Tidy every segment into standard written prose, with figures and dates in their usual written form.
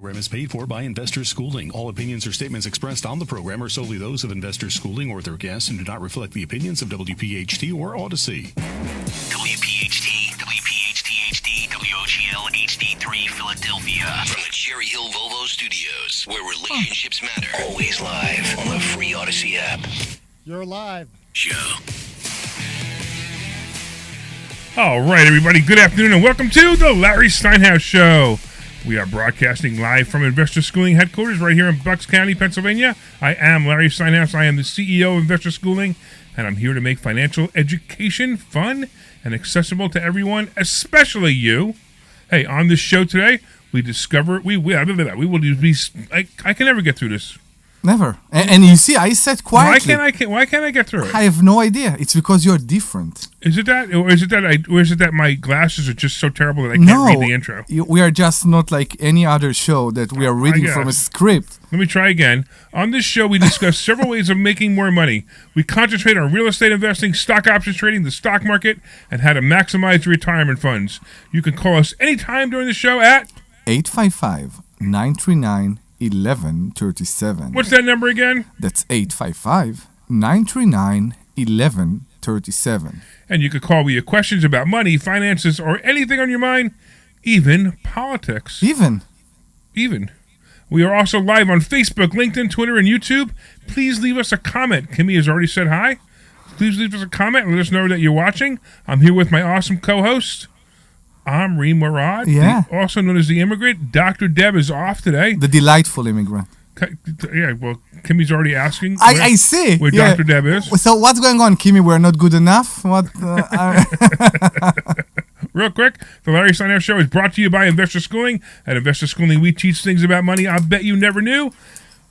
Program is paid for by Investors Schooling. All opinions or statements expressed on the program are solely those of Investors Schooling or their guests and do not reflect the opinions of WPHT or Odyssey. WPHT, WPHT-HD, WOGL HD3 Philadelphia. From the Cherry Hill Volvo Studios, where relationships matter. Always live on the free Odyssey app. You're live. Show. All right, everybody. Good afternoon and welcome to the Larry Steinhouse Show. We are broadcasting live from Investor Schooling headquarters right here in Bucks County, Pennsylvania. I am Larry Steinhouse. I am the CEO of Investor Schooling, and I'm here to make financial education fun and accessible to everyone, especially you. Hey, on this show today, we discover I can never get through this. Never. And you see, I said quietly. Why can't I get through it? I have no idea. It's because you're different. Is it that, or is it that my glasses are just so terrible that I can't read the intro? We are just not like any other show that we are reading from a script. Let me try again. On this show, we discuss several ways of making more money. We concentrate on real estate investing, stock options trading, the stock market, and how to maximize retirement funds. You can call us anytime during the show at 855-939-1137. What's that number again? That's 855-939-1137. And you can call with your questions about money, finances, or anything on your mind, even politics. Even. We are also live on Facebook, LinkedIn, Twitter, and YouTube. Please leave us a comment. Kimmy has already said hi. Please leave us a comment and let us know that you're watching. I'm here with my awesome co-host, Omri Morad, also known as the immigrant. Dr. Deb is off today. The delightful immigrant. Yeah, well, Kimmy's already asking. I see. Where Dr. Deb is. So what's going on, Kimmy? We're not good enough? What? Real quick, the Larry Steinhouse Show is brought to you by Investor Schooling. At Investor Schooling, we teach things about money I bet you never knew.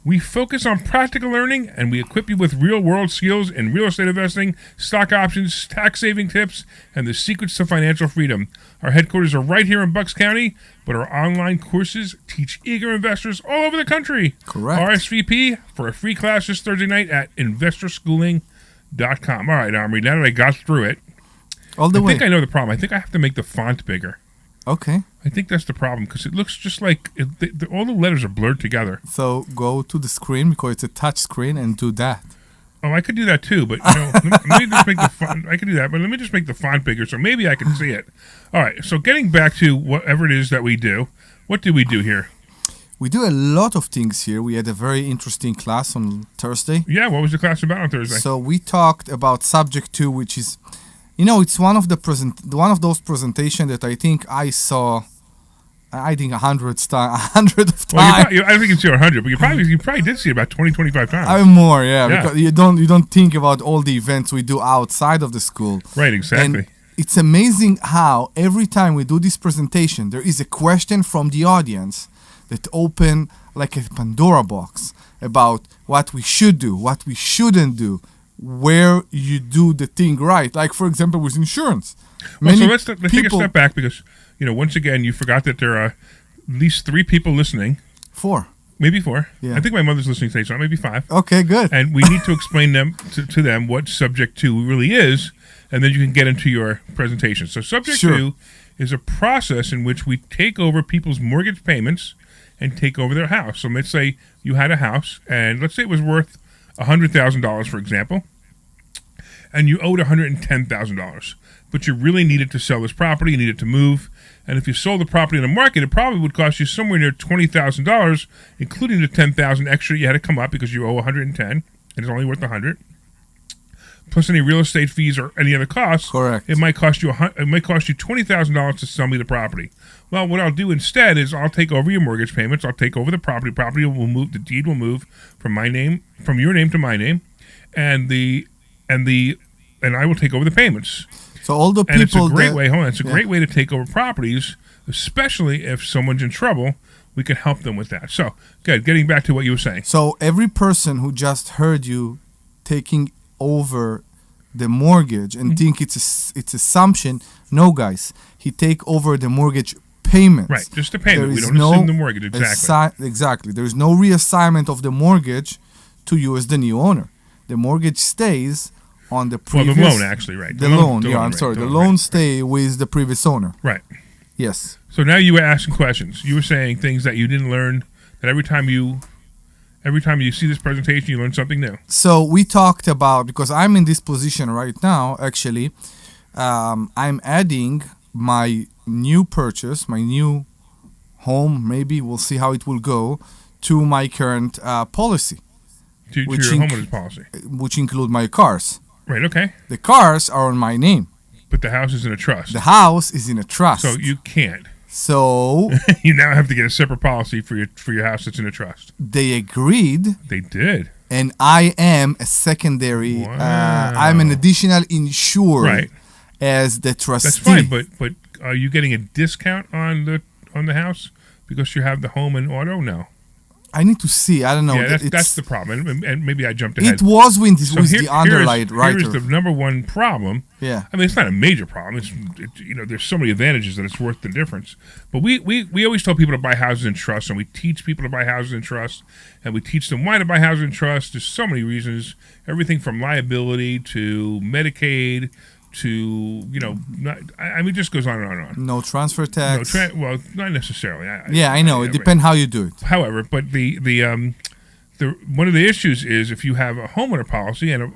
We focus on practical learning, and we equip you with real-world skills in real estate investing, stock options, tax-saving tips, and the secrets to financial freedom. Our headquarters are right here in Bucks County, but our online courses teach eager investors all over the country. Correct. RSVP for a free class this Thursday night at investorschooling.com. All right, Omri, now that I got through it, I think I know the problem. I think I have to make the font bigger. Okay. I think that's the problem because it looks just like all the letters are blurred together. So go to the screen because it's a touch screen and do that. Oh, I could do that too, but let me just make the font. I could do that, but let me just make the font bigger so maybe I can see it. All right. So getting back to whatever it is that we do, what do we do here? We do a lot of things here. We had a very interesting class on Thursday. Yeah. What was the class about on Thursday? So we talked about subject 2, which is, it's one of those presentations that I think I saw. I think 100 of times. Well, I don't think you see 100, but you probably did see it about 20, 25 times. More, yeah. Because you don't think about all the events we do outside of the school. Right, exactly. And it's amazing how every time we do this presentation, there is a question from the audience that open like a Pandora box about what we should do, what we shouldn't do, where you do the thing right. Like, for example, with insurance. Well, so let's take a step back because, once again, you forgot that there are at least 3 people listening. 4. Maybe 4. Yeah. I think my mother's listening today, so maybe 5. Okay, good. And we need to explain to them what subject 2 really is, and then you can get into your presentation. So subject 2 is a process in which we take over people's mortgage payments and take over their house. So let's say you had a house, and let's say it was worth $100,000, for example, and you owed $110,000. But you really needed to sell this property, you needed to move, and if you sold the property in the market, it probably would cost you somewhere near $20,000, including the $10,000 extra you had to come up because you owe $110,000 and it's only worth $100,000. Plus any real estate fees or any other costs. Correct. It might cost you $20,000 to sell me the property. Well, what I'll do instead is I'll take over your mortgage payments. I'll take over the property. Property will move. The deed will move from your name to my name, and I will take over the payments. So all the people. And it's a great way. It's a great way to take over properties, especially if someone's in trouble. We can help them with that. So, good. Getting back to what you were saying. So every person who just heard you taking over the mortgage and think it's assumption. No, guys, he take over the mortgage payments. Right, just the payment. We don't assume the mortgage. Exactly. Exactly. There is no reassignment of the mortgage to you as the new owner. The mortgage stays on the previous... Well, the loan, actually, right. The loan, I'm sorry. The loan stay with the previous owner. Right. Yes. So now you were asking questions. You were saying things that you didn't learn. That every time you see this presentation, you learn something new. So we talked about, because I'm in this position right now, actually, I'm adding my new purchase, my new home, maybe we'll see how it will go, to my current policy. To your homeowner's policy. Which include my cars. Right, okay. The cars are on my name. But the house is in a trust. The house is in a trust. So you can't. So you now have to get a separate policy for your house that's in a trust. They agreed. They did. And I am a secondary. Wow. I'm an additional insured, right, as the trustee. That's fine, but are you getting a discount on the house because you have the home and auto? No. I need to see. I don't know. Yeah, that's the problem, and maybe I jumped ahead. It was with the underwriter. Here's the number one problem. Yeah. I mean, it's not a major problem. There's so many advantages that it's worth the difference. But we always tell people to buy houses in trust, and we teach people to buy houses in trust, and we teach them why to buy houses in trust. There's so many reasons. Everything from liability to Medicaid to, it just goes on and on and on. No transfer tax. Well, not necessarily. I know. It depends how you do it. However, but the one of the issues is if you have a homeowner policy and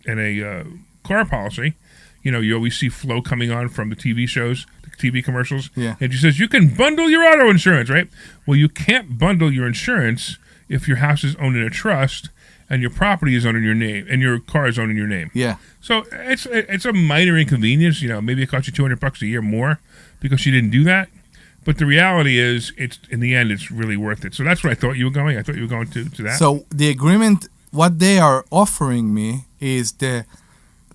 a car policy, you always see Flo coming on from the TV shows, the TV commercials, and she says you can bundle your auto insurance, right? Well, you can't bundle your insurance if your house is owned in a trust and your property is under your name and your car is owned in your name. Yeah. So it's a minor inconvenience. Maybe it costs you $200 a year more because you didn't do that. But the reality is, in the end, it's really worth it. So that's what I thought you were going. I thought you were going to that. So the agreement, what they are offering me is the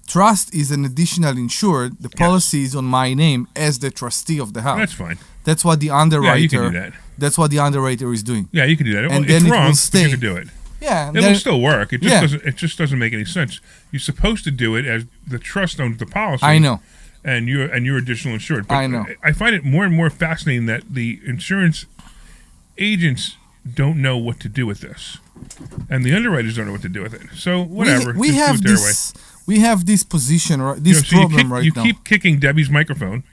trust is an additional insured. The policy is on my name as the trustee of the house. That's fine. That's what the underwriter. Yeah, you can do that. That's what the underwriter is doing. Yeah, you can do that. And it's then wrong, it will stay. but you can do it. Yeah, it will still work. It just doesn't make any sense. You're supposed to do it as the trust owns the policy. I know. And you're additional insured. But I know. I find it more and more fascinating that the insurance agents don't know what to do with this, and the underwriters don't know what to do with it. So whatever. We have this. We have this position, this problem right now. You keep kicking Debbie's microphone,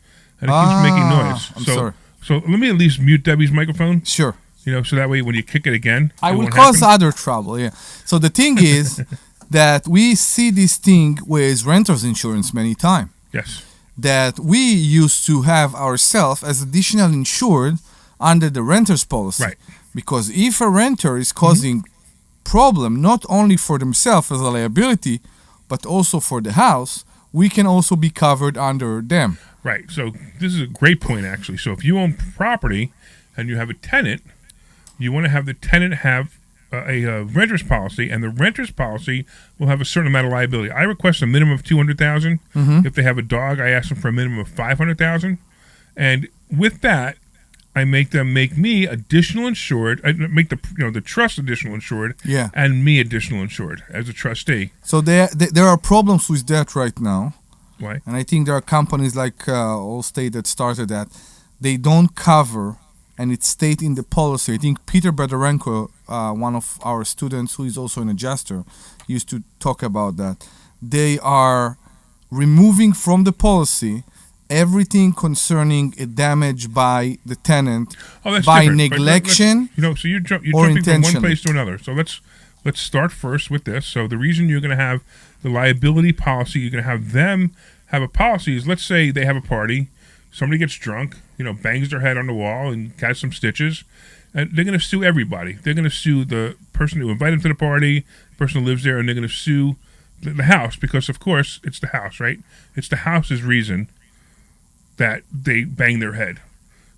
and it keeps making noise. I'm sorry. So let me at least mute Debbie's microphone. Sure. So that way when you kick it again, I will cause other trouble. Yeah. So the thing is that we see this thing with renters insurance many times. Yes. That we used to have ourselves as additional insured under the renter's policy. Right. Because if a renter is causing problem not only for themselves as a liability, but also for the house, we can also be covered under them. Right. So this is a great point, actually. So if you own property and you have a tenant, you want to have the tenant have a renter's policy, and the renter's policy will have a certain amount of liability. I request a minimum of $200,000. If they have a dog, I ask them for a minimum of $500,000. And with that, I make them make me additional insured. I make the trust additional insured, and me additional insured as a trustee. So there are problems with that right now. Why? And I think there are companies like Allstate that started that. They don't cover, and it's stated in the policy. I think Peter Bedorenko, one of our students who is also an adjuster, used to talk about that. They are removing from the policy everything concerning a damage by the tenant by neglection so you're jumping from one place to another. So let's start first with this. So the reason you're going to have the liability policy, you're going to have them have a policy is, let's say they have a party, somebody gets drunk, bangs their head on the wall and has some stitches, and they're going to sue everybody. They're going to sue the person who invited them to the party, the person who lives there, and they're going to sue the house because, of course, it's the house, right? It's the house's reason that they bang their head.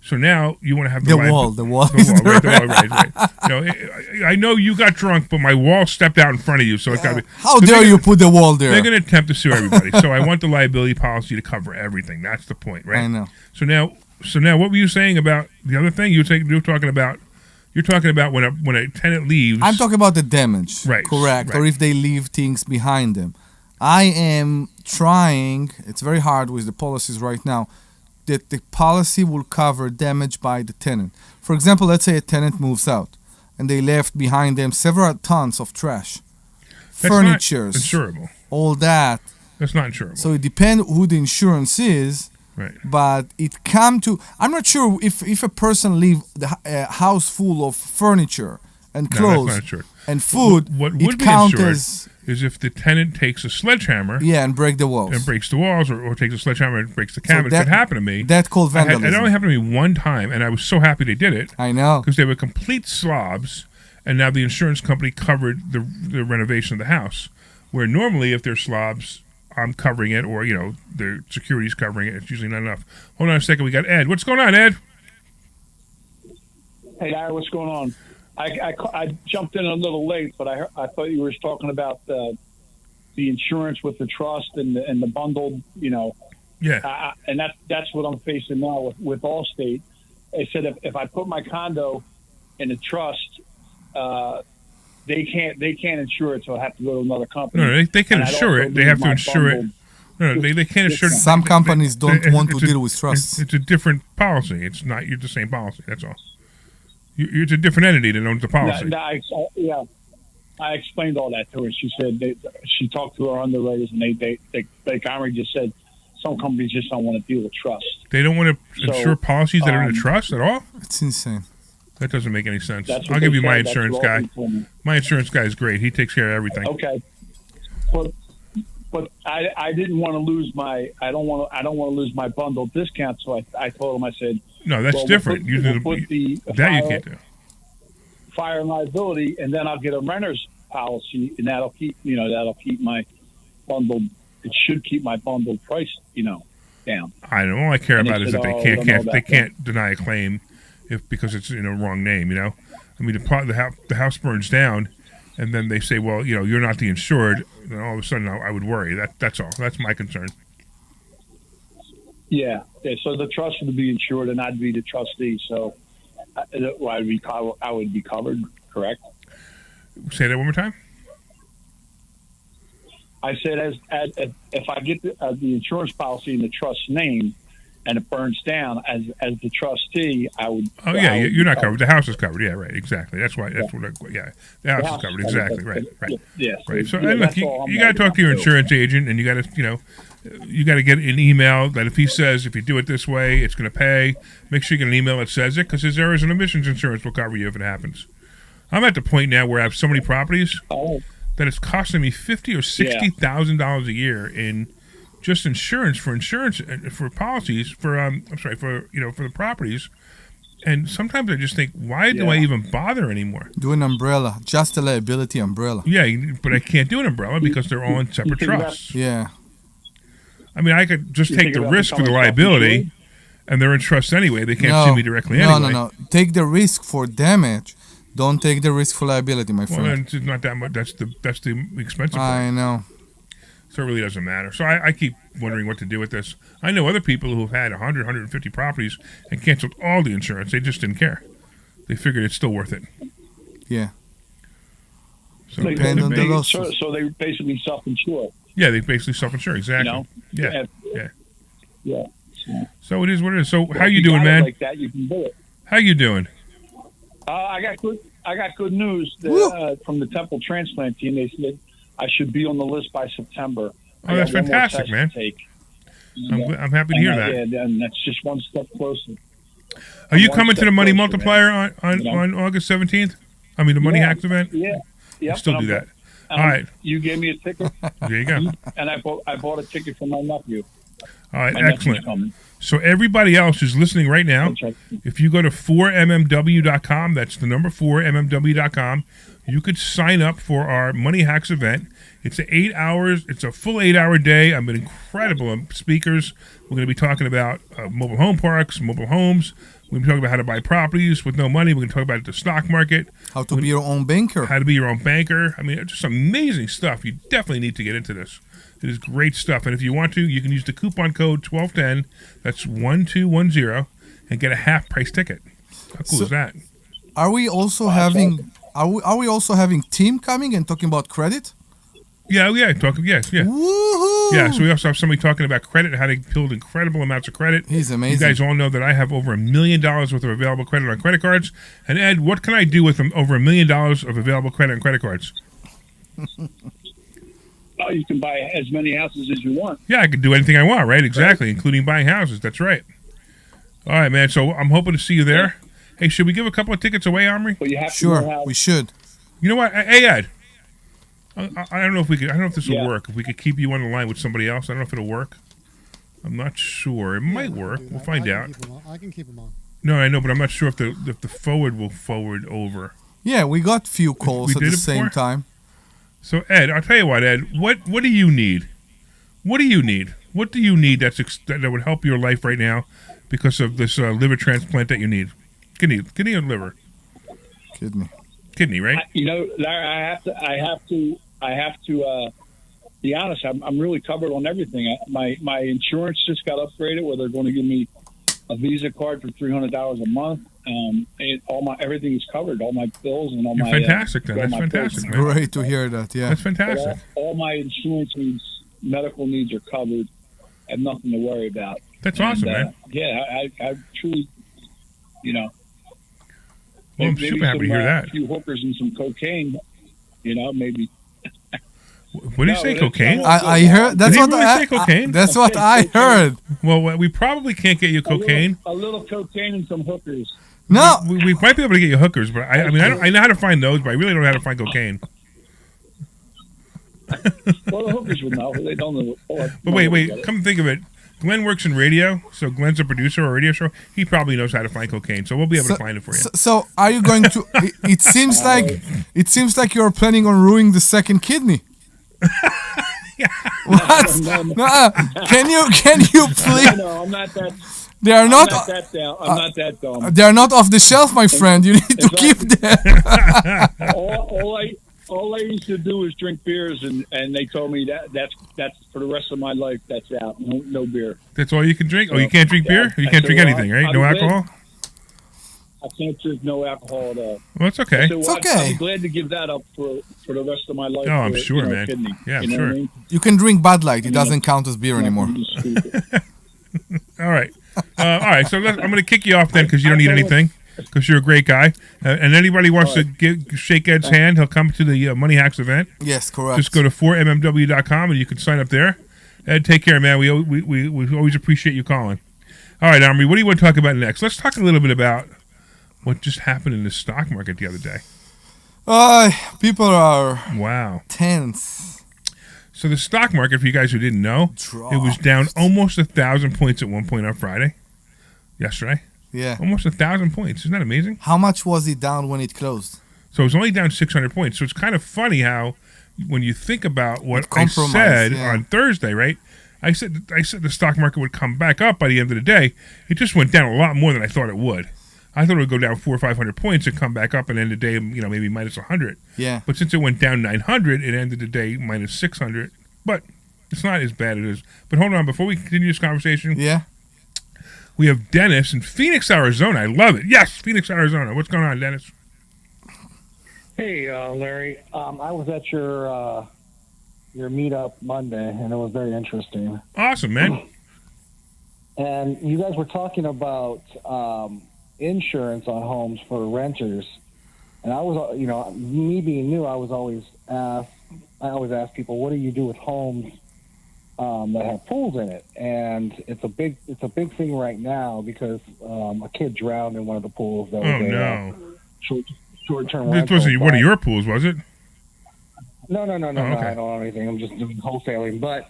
So now you want to have the wall, right. I know you got drunk, but my wall stepped out in front of you, so it got to be. How dare you put the wall there? They're going to attempt to sue everybody. So I want the liability policy to cover everything. That's the point, right? I know. So now, what were you saying about the other thing? You're talking about when a tenant leaves. I'm talking about the damage, right? Correct, right. Or if they leave things behind them. I am trying. It's very hard with the policies right now. That the policy will cover damage by the tenant. For example, let's say a tenant moves out and they left behind them several tons of trash, furnitures, insurable. All that. That's not insurable. So it depends who the insurance is. Right. But it come to, I'm not sure if a person leave a house full of furniture and No, clothes that's not insured. and food, What it would be count insured as is if the tenant takes a sledgehammer and break the walls. and breaks the walls, or takes a sledgehammer and breaks the cabinets. that- It happened to me. That called It vandalism. only happened to me one time, and I was so happy they did it I know. because they were complete slobs, and now the insurance company covered the renovation of the house. Where normally, if they're slobs, I'm covering it, or the security's covering it. It's usually not enough. Hold on a second. We got Ed. What's going on, Ed? Hey, Larry, what's going on? I jumped in a little late, but I thought you were talking about the insurance with the trust and the bundled, Yeah. and that's what I'm facing now with Allstate. They said if I put my condo in a trust, they can't insure it, so I have to go to another company. No, they can And I'd insure also it. They have to lose my insure it. bundled- No, they can't insure it. Some companies don't want to It's a- deal with trusts. It's a different policy. It's not the same policy. That's all. It's a different entity that owns the policy. I explained all that to her. She said she talked to her underwriters, and they like Omri just said, some companies just don't want to deal with trust. They don't want to So, insure policies that are in a trust at all? It's insane. That doesn't make any sense. That's what I'll give they you my said. That's insurance what guy. Allstate told me. My insurance guy is great. He takes care of everything. Okay, but I didn't want to lose my I don't want to lose my bundle discount. So I told him, I said, No, that's well, different. We'll put the that you can't do. fire and liability, and then I'll get a renter's policy, and that'll keep my bundled. It should keep my bundled price down. I know. All I care And about they is said, that "Oh, they we don't know can't about deny a claim because it's in a wrong name. I mean, the house burns down, and then they say, well, you're not the insured. Then all of a sudden, I would worry. That's all. That's my concern. Yeah. So the trust would be insured, and I'd be the trustee. So I would be covered. Correct. Say that one more time. I said, if I get the insurance policy in the trust name, and it burns down, as the trustee, I would. Oh yeah, you're not covered. The house is covered. Yeah, right. Exactly. That's why. That's what. The house is covered. Exactly. Right. Yeah. Right. So yeah, and look, that's all I'm you got to talk to your worried about. insurance agent, and you got to you got to get an email that if he says if you do it this way, it's going to pay. Make sure you get an email that says it, because his errors and omissions insurance will cover you if it happens. I'm at the point now where I have so many properties that it's costing me $50,000 or $60,000 a year in just insurance for policies for the properties. And sometimes I just think, why do I even bother anymore? Do an umbrella, just a liability umbrella. Yeah, but I can't do an umbrella because they're all in separate think about- trusts. Yeah. I mean, I could just You take think the about risk for the becoming liability, self-insured? and they're in trust anyway. They can't sue me directly anyway. No. Take the risk for damage. Don't take the risk for liability, my Well, friend. then it's not that much. That's the expensive part. I know. So it really doesn't matter. So I keep wondering what to do with this. I know other people who have had 100, 150 properties and canceled all the insurance. They just didn't care. They figured it's still worth it. Yeah. So Depend on the lawsuit. So they basically self-insure. yeah, they basically self-insure. Exactly. Yeah. Yeah. So it is what it is. So how you If doing, got it man? Like that, you can do it. How you doing? I got good news from the Temple transplant team. They said I should be on the list by September. Oh, that's fantastic, man. I'm happy to hear that. Yeah, and that's just one step closer. Are you one coming to step the Money closer, Multiplier on You know? on August 17th? I mean, the Money Yeah. Hacks event? Yeah. Yep. Still and do I'm- that. All right. You gave me a ticket, There you go. and I bought a ticket for my nephew. All right, My nephew's excellent. coming. So everybody else who's listening right now, That's right. if you go to 4mmw.com, that's the number 4mmw.com, you could sign up for our Money Hacks event. It's It's a full 8-hour day. I'm incredible speakers. We're going to be talking about mobile home parks, mobile homes. We're going to be talking about how to buy properties with no money. We're going to talk about the stock market, How to be your own banker. how to be your own banker. I mean, it's just amazing stuff. You definitely need to get into this. It is great stuff. And if you want to, you can use the coupon code 1210. That's 1210 and get a half price ticket. How cool So- is that? Are we also having team coming and talking about credit? Yeah. Yeah. Woohoo! Yeah, so we also have somebody talking about credit and how to build incredible amounts of credit. He's amazing. You guys all know that I have over $1 million worth of available credit on credit cards. And Ed, what can I do with over $1 million of available credit on credit cards? you can buy as many houses as you want. Yeah, I can do anything I want, right? Exactly, including buying houses. That's right. All right, man. So I'm hoping to see you there. Hey, should we give a couple of tickets away, Omri? But you have to know how. We should. You know what? Hey, Ed. I don't know if we could. I don't know if this will Yeah. work. If we could keep you on the line with somebody else, I don't know if it'll work. I'm not sure. It might work. We'll find out. I can keep them on. No, I know, but I'm not sure if the forward will forward over. Yeah, we got few calls We at did the it same before? time. So Ed, I'll tell you what, Ed. What do you need? What do you need? What do you need that would help your life right now because of this liver transplant that you need? Kidney or liver? Kidney, right? Larry, I have to be honest. I'm really covered on everything. My insurance just got upgraded, where they're going to give me a Visa card for $300 a month. And everything is covered. All my bills and all You're my fantastic. Then all that's my fantastic, bills. man. Great to hear that. Yeah. That's fantastic. All my insurance needs, medical needs are covered. I have nothing to worry about. That's awesome, man. Yeah, I truly, Well, I'm maybe super happy to hear a that. few hookers and some cocaine, maybe. What do you say, cocaine? I heard. That's Did he what really I. say cocaine? That's what I heard. Well, we probably can't get you cocaine. A little cocaine and some hookers. No. We might be able to get you hookers, but I know how to find those, but I really don't know how to find cocaine. Well, the hookers would know. They don't know. But wait. Come to think of it, Glenn works in radio, so Glenn's a producer of a radio show. He probably knows how to find cocaine, so we'll be able to find it for you. So are you going to? It seems like you're planning on ruining the second kidney. What? No. Can you please? No, I'm not that. They are not. I'm not that down. I'm not that dumb. They are not off the shelf, my friend. You need to keep them. All I used to do is drink beers, and they told me that's for the rest of my life. That's out. No beer. That's all you can drink? Oh, you can't drink beer? You can't drink anything, right? No alcohol? I can't drink no alcohol at all. Well, it's okay. So It's I'd okay. be glad to give that up for the rest of my life. Oh, I'm for, sure, man. Kidney, Yeah, I'm you know sure. what I mean? You can drink Bud Light. It doesn't count as beer anymore. All right. All right, so I'm going to kick you off then because you don't need anything because you're a great guy. And anybody wants to shake Ed's hand, he'll come to the Money Hacks event. Yes, correct. Just go to 4mmw.com and you can sign up there. Ed, take care, man. We always appreciate you calling. All right, Omri, what do you want to talk about next? Let's talk a little bit about what just happened in the stock market the other day. People are Wow. tense. So the stock market, for you guys who didn't know, it was down almost 1,000 points at one point on Friday. Yesterday. Yeah. Almost 1,000 points. Isn't that amazing? How much was it down when it closed? So it was only down 600 points. So it's kind of funny how, when you think about what I Compromise, said yeah. on Thursday, right? I said the stock market would come back up by the end of the day. It just went down a lot more than I thought it would. I thought it would go down 400 or 500 points and come back up and end the day, maybe minus 100. Yeah. But since it went down 900, it ended the day minus 600. But it's not as bad as it is. But hold on, before we continue this conversation, Yeah. we have Dennis in Phoenix, Arizona. I love it. Yes, Phoenix, Arizona. What's going on, Dennis? Hey, Larry. I was at your meetup Monday, and it was very interesting. Awesome, man. And you guys were talking about insurance on homes for renters. And I was, me being new, I always ask people, what do you do with homes that have pools in it? And it's a big thing right now because a kid drowned in one of the pools. That was no. Short-term This rental. wasn't one of your pools, was it? No. okay. I don't know anything. I'm just doing wholesaling. But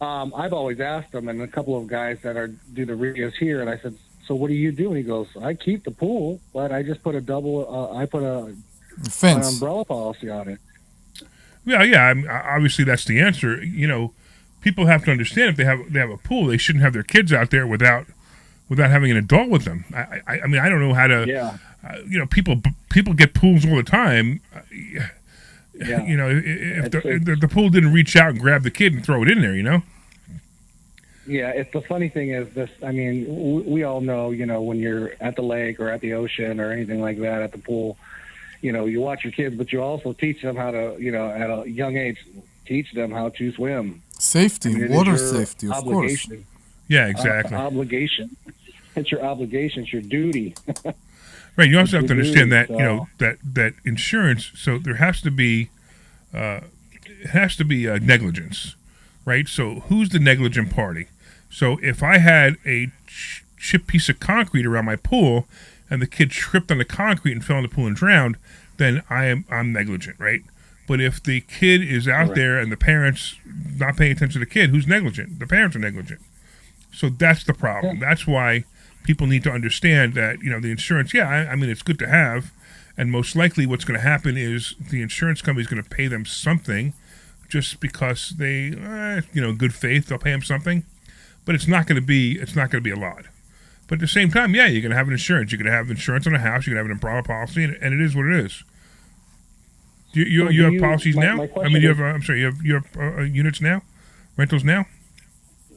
I've always asked them, and a couple of guys that do the radios here, and I said, so what do you do? And he goes, I keep the pool, but I just put an Fence. umbrella policy on it. Yeah. Obviously, that's the answer. People have to understand if they have a pool, they shouldn't have their kids out there without having an adult with them. I mean, I don't know how to. Yeah. People get pools all the time. Yeah. If the pool didn't reach out and grab the kid and throw it in there, Yeah, it's the funny thing is this. I mean, we all know, when you're at the lake or at the ocean or anything like that at the pool, you watch your kids, but you also teach them how to, at a young age, teach them how to swim. Safety, I mean, water it's your safety, of course. obligation. Yeah, exactly. Obligation. It's your obligation. It's your duty. Right. You also have to understand that So- that insurance. So there has to be, it has to be negligence, right? So who's the negligent party? So if I had a chipped piece of concrete around my pool and the kid tripped on the concrete and fell in the pool and drowned, then I'm negligent, right? But if the kid is out there and the parents not paying attention to the kid, who's negligent? The parents are negligent. So that's the problem. That's why people need to understand that, the insurance, I mean, it's good to have. And most likely what's going to happen is the insurance company is going to pay them something just because they, good faith, they'll pay them something. But it's not going to be a lot. But at the same time, you're going to have an insurance. You're going to have insurance on a house. You're going to have an umbrella policy, and it is what it is. You have policies now? I mean, you have units now? Rentals now?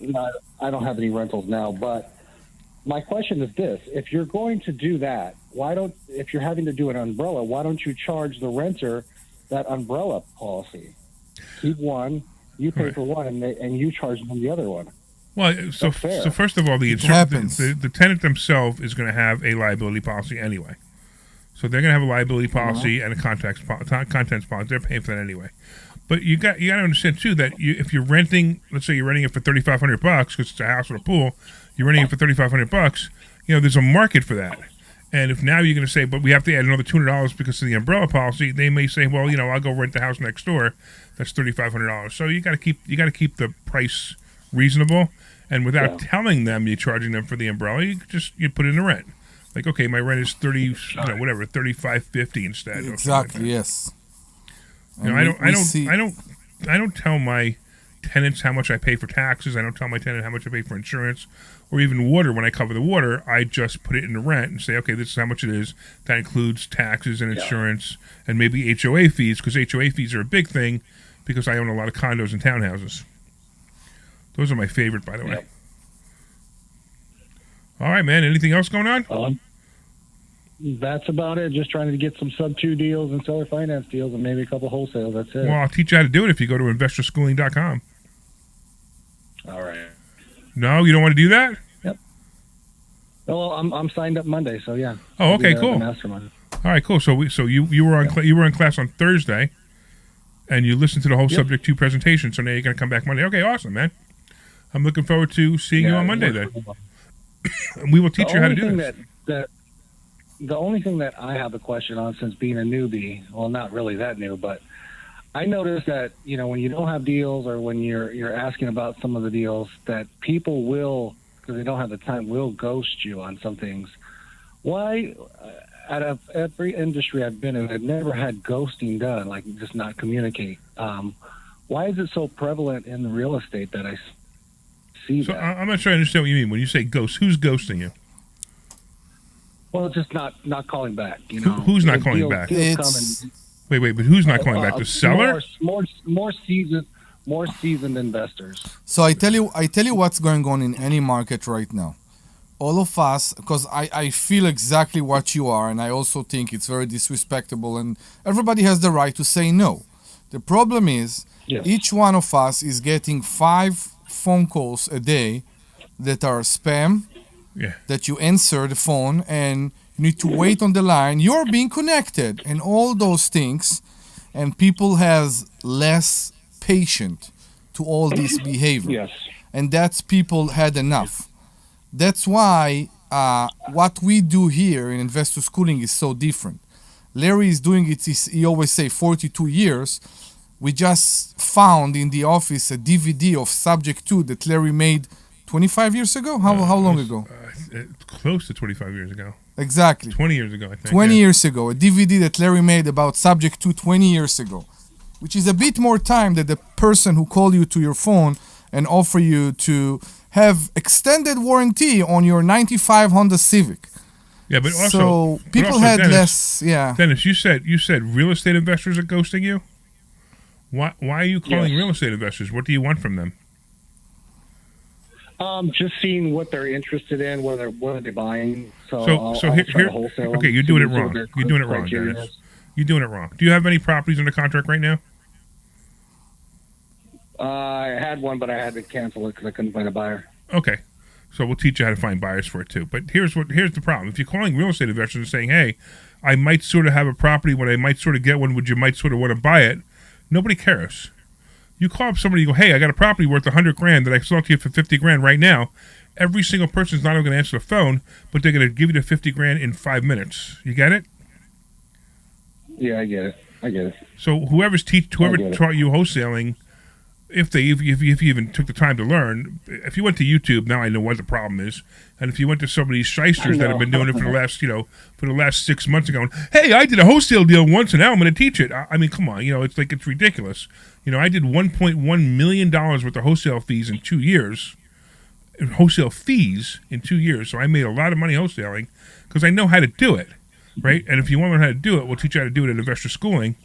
No, I don't have any rentals now, but my question is this. If you're going to do that, if you're having to do an umbrella, why don't you charge the renter that umbrella policy? Keep one, you pay for one, and you charge them the other one. Well, so first of all, the tenant themselves is going to have a liability policy anyway. So they're going to have a liability policy and a contents policy. They're paying for that anyway. But you got to understand too that if you're renting, let's say you're renting it for $3,500 because it's a house with a pool, you're renting it for $3,500. There's a market for that. And if now you're going to say, but we have to add another $200 because of the umbrella policy, they may say, well, I'll go rent the house next door. That's $3,500. So you got to keep the price reasonable, and without telling them you're charging them for the umbrella, you put in the rent. Like, okay, my rent is $35.50 instead. Exactly. Yes. I don't tell my tenants how much I pay for taxes. I don't tell my tenant how much I pay for insurance, or even water. When I cover the water, I just put it in the rent and say, okay, this is how much it is. That includes taxes and insurance and maybe HOA fees, because HOA fees are a big thing because I own a lot of condos and townhouses. Those are my favorite, by the way. All right, man. Anything else going on? That's about it. Just trying to get some sub-2 deals and seller finance deals and maybe a couple wholesale. That's it. Well, I'll teach you how to do it if you go to investorschooling.com. All right. No, you don't want to do that? Yep. Well, I'm signed up Monday, so yeah. Oh, okay, cool. Mastermind. All right, cool. So you were on you were in class on Thursday, and you listened to the whole subject 2 presentation. So now you're going to come back Monday. Okay, awesome, man. I'm looking forward to seeing you on Monday then. And we will teach you how to do this. The only thing that I have a question on, since being a newbie, well, not really that new, but I noticed that, when you don't have deals, or when you're asking about some of the deals, that people will, because they don't have the time, will ghost you on some things. Why, out of every industry I've been in, I've never had ghosting done, like just not communicate. Why is it so prevalent in the real estate that I see that? I'm not sure I understand what you mean. When you say ghost, who's ghosting you? Well, it's just not calling back. Who's not calling back? Wait, but who's not calling back? The seller? More seasoned investors. So I tell you what's going on in any market right now. All of us, because I feel exactly what you are, and I also think it's very disrespectful, and everybody has the right to say no. The problem is, each one of us is getting 5 phone calls a day that are spam, that you answer the phone and you need to wait on the line. You're being connected and all those things, and people has less patient to all this behavior. And that's people had enough. That's why what we do here in investor schooling is so different. Larry is doing it, he always say 42 years. We just found in the office a DVD of Subject 2 that Larry made 25 years ago? How long ago? Close to 25 years ago. Exactly. 20 years ago, I think. 20 years ago. A DVD that Larry made about Subject 2 20 years ago, which is a bit more time than the person who called you to your phone and offer you to have extended warranty on your 95 Honda Civic. Yeah, but also... So people had Dennis, less... Dennis, you said real estate investors are ghosting you? Why are you calling real estate investors? What do you want from them? Just seeing what they're interested in, what are they buying. So here, okay, you're doing it wrong. You're doing it wrong, Dennis. You're doing it wrong. Do you have any properties under contract right now? I had one, but I had to cancel it because I couldn't find a buyer. Okay, so we'll teach you how to find buyers for it too. But here's the problem: if you're calling real estate investors and saying, "Hey, I might sort of have a property when I might sort of get one, would you might sort of want to buy it?" Nobody cares. You call up somebody, you go, hey, I got a property worth $100,000 that I sold to you for $50,000 right now. Every single person's not only going to answer the phone, but they're going to give you the $50,000 in 5 minutes. You get it? Yeah, I get it. So whoever taught you wholesaling, if you even took the time to learn, if you went to YouTube, now I know what the problem is. And if you went to some of these shysters that have been doing it for the last 6 months and going, hey, I did a wholesale deal once and now I'm going to teach it. I mean, come on, it's ridiculous. I did $1.1 million worth of wholesale fees in 2 years. Wholesale fees in 2 years. So I made a lot of money wholesaling because I know how to do it, right? And if you want to learn how to do it, we'll teach you how to do it at Investor Schooling.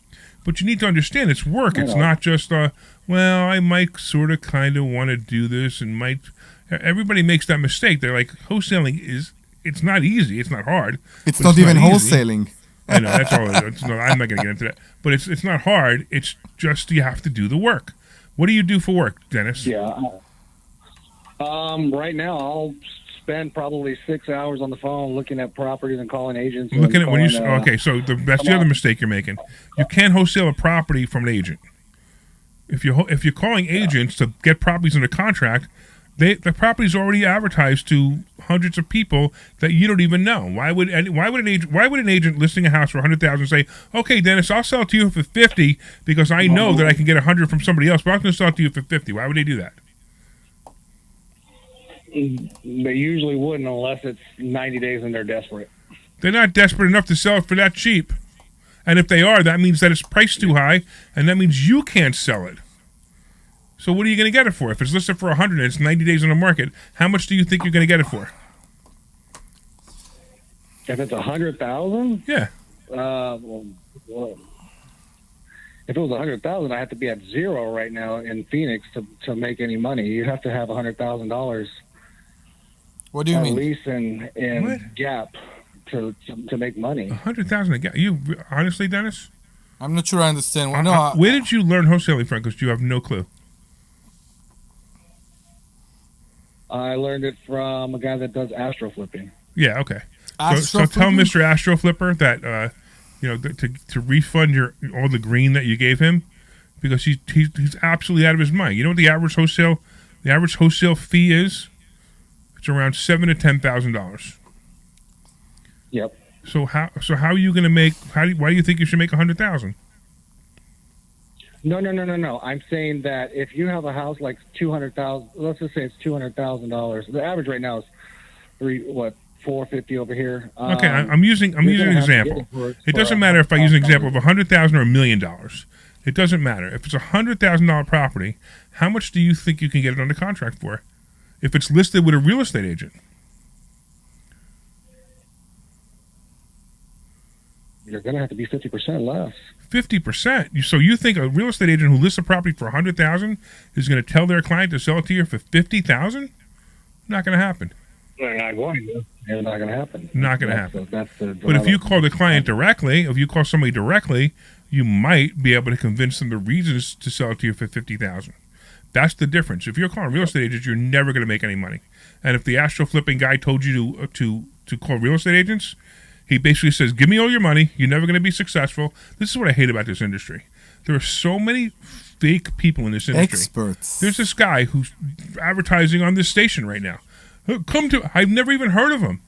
But you need to understand it's work. It's not just, I might sort of kind of want to do this and might. Everybody makes that mistake. They're like, wholesaling it's not easy. It's not hard. It's not even easy. wholesaling. I know, that's all. No, I'm not going to get into that. But it's not hard. It's just you have to do the work. What do you do for work, Dennis? Yeah. Right now, I'll spend probably 6 hours on the phone looking at properties and calling agents. Okay, so that's the other mistake you're making. You can't wholesale a property from an agent. If you're calling agents to get properties under contract, the property's already advertised to hundreds of people that you don't even know. Why would an agent listing a house for $100,000 say, "Okay, Dennis, I'll sell it to you for $50 because I know that I can get $100 from somebody else, but I'm going to sell it to you for $50." Why would they do that? They usually wouldn't unless it's 90 days and they're desperate. They're not desperate enough to sell it for that cheap. And if they are, that means that it's priced too high, and that means you can't sell it. So what are you going to get it for? If it's listed for $100 and it's 90 days on the market, how much do you think you're going to get it for? If it's $100,000? Yeah. Well, if it was $100,000, I have to be at zero right now in Phoenix to make any money. You have to have $100,000. What do you mean? At least in gap to make money. $100,000 a gap. You honestly, Dennis? I'm not sure I understand. Where did you learn wholesaling from? Because you have no clue. I learned it from a guy that does astro flipping. Yeah. Okay. So tell Mr. Astro Flipper that to refund all the green that you gave him, because he's absolutely out of his mind. You know what the average wholesale fee is? It's around $7,000 to $10,000. Yep. So how are you going to make? Why do you think you should make $100,000? No. I'm saying that if you have a house like $200,000, let's just say it's $200,000. The average right now is $450 over here. Okay, I'm using an example. It doesn't matter if I use an example of $100,000 or $1 million. It doesn't matter. If it's a $100,000 property, how much do you think you can get it under contract for? If it's listed with a real estate agent. You're going to have to be 50% less. 50%. So you think a real estate agent who lists a property for $100,000 is going to tell their client to sell it to you for $50,000? Not going to happen. They're not going to. It's not going to happen. Not going to happen. But if you call the client directly, if you call somebody directly, you might be able to convince them the reasons to sell it to you for $50,000. That's the difference. If you're calling real estate agents, you're never going to make any money. And if the astro flipping guy told you to call real estate agents, he basically says, "Give me all your money. You're never going to be successful." This is what I hate about this industry. There are so many fake people in this industry. Experts. There's this guy who's advertising on this station right now. I've never even heard of him.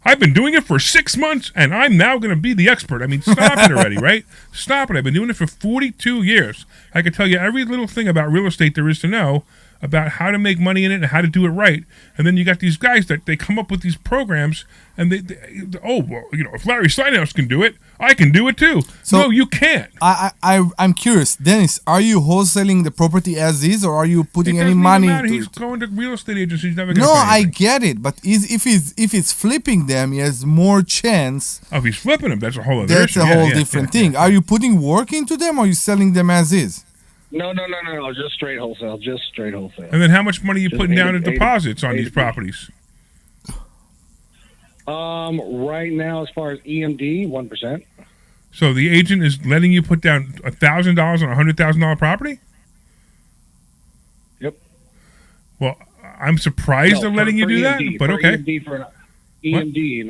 I've been doing it for 6 months, and I'm now going to be the expert. I mean, stop it already, right? Stop it. I've been doing it for 42 years. I can tell you every little thing about real estate there is to know about how to make money in it and how to do it right. And then you got these guys that they come up with these programs, and if Larry Steinhouse can do it, I can do it too. So no, you can't. I'm curious, Dennis. Are you wholesaling the property as is, or are you putting any money? He's going to real estate agents. He's never going to. No, I get it, but if he's flipping them, he has more chance. Oh, if he's flipping them, that's a whole other issue. That's a whole different thing. Yeah. Are you putting work into them, or are you selling them as is? No. Just straight wholesale. And then how much money are you putting down in deposits on these properties? Right now, as far as EMD, 1%. So the agent is letting you put down $1,000 on a $100,000 property? Yep. Well, I'm surprised they're letting you do EMD, that, but okay. EMD,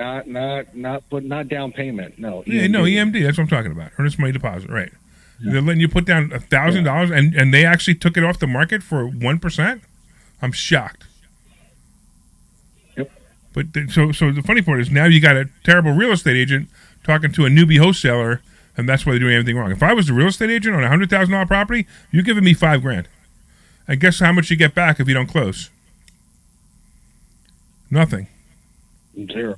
not down payment. No. EMD. Yeah, no, EMD. That's what I'm talking about. Earnest money deposit, right? They're letting you put down $1,000, and they actually took it off the market for 1%. I'm shocked. Yep. But so the funny part is now you got a terrible real estate agent talking to a newbie wholesaler, and that's why they're doing everything wrong. If I was the real estate agent on a $100,000 property, you're giving me $5,000. And guess how much you get back if you don't close? Nothing. 0.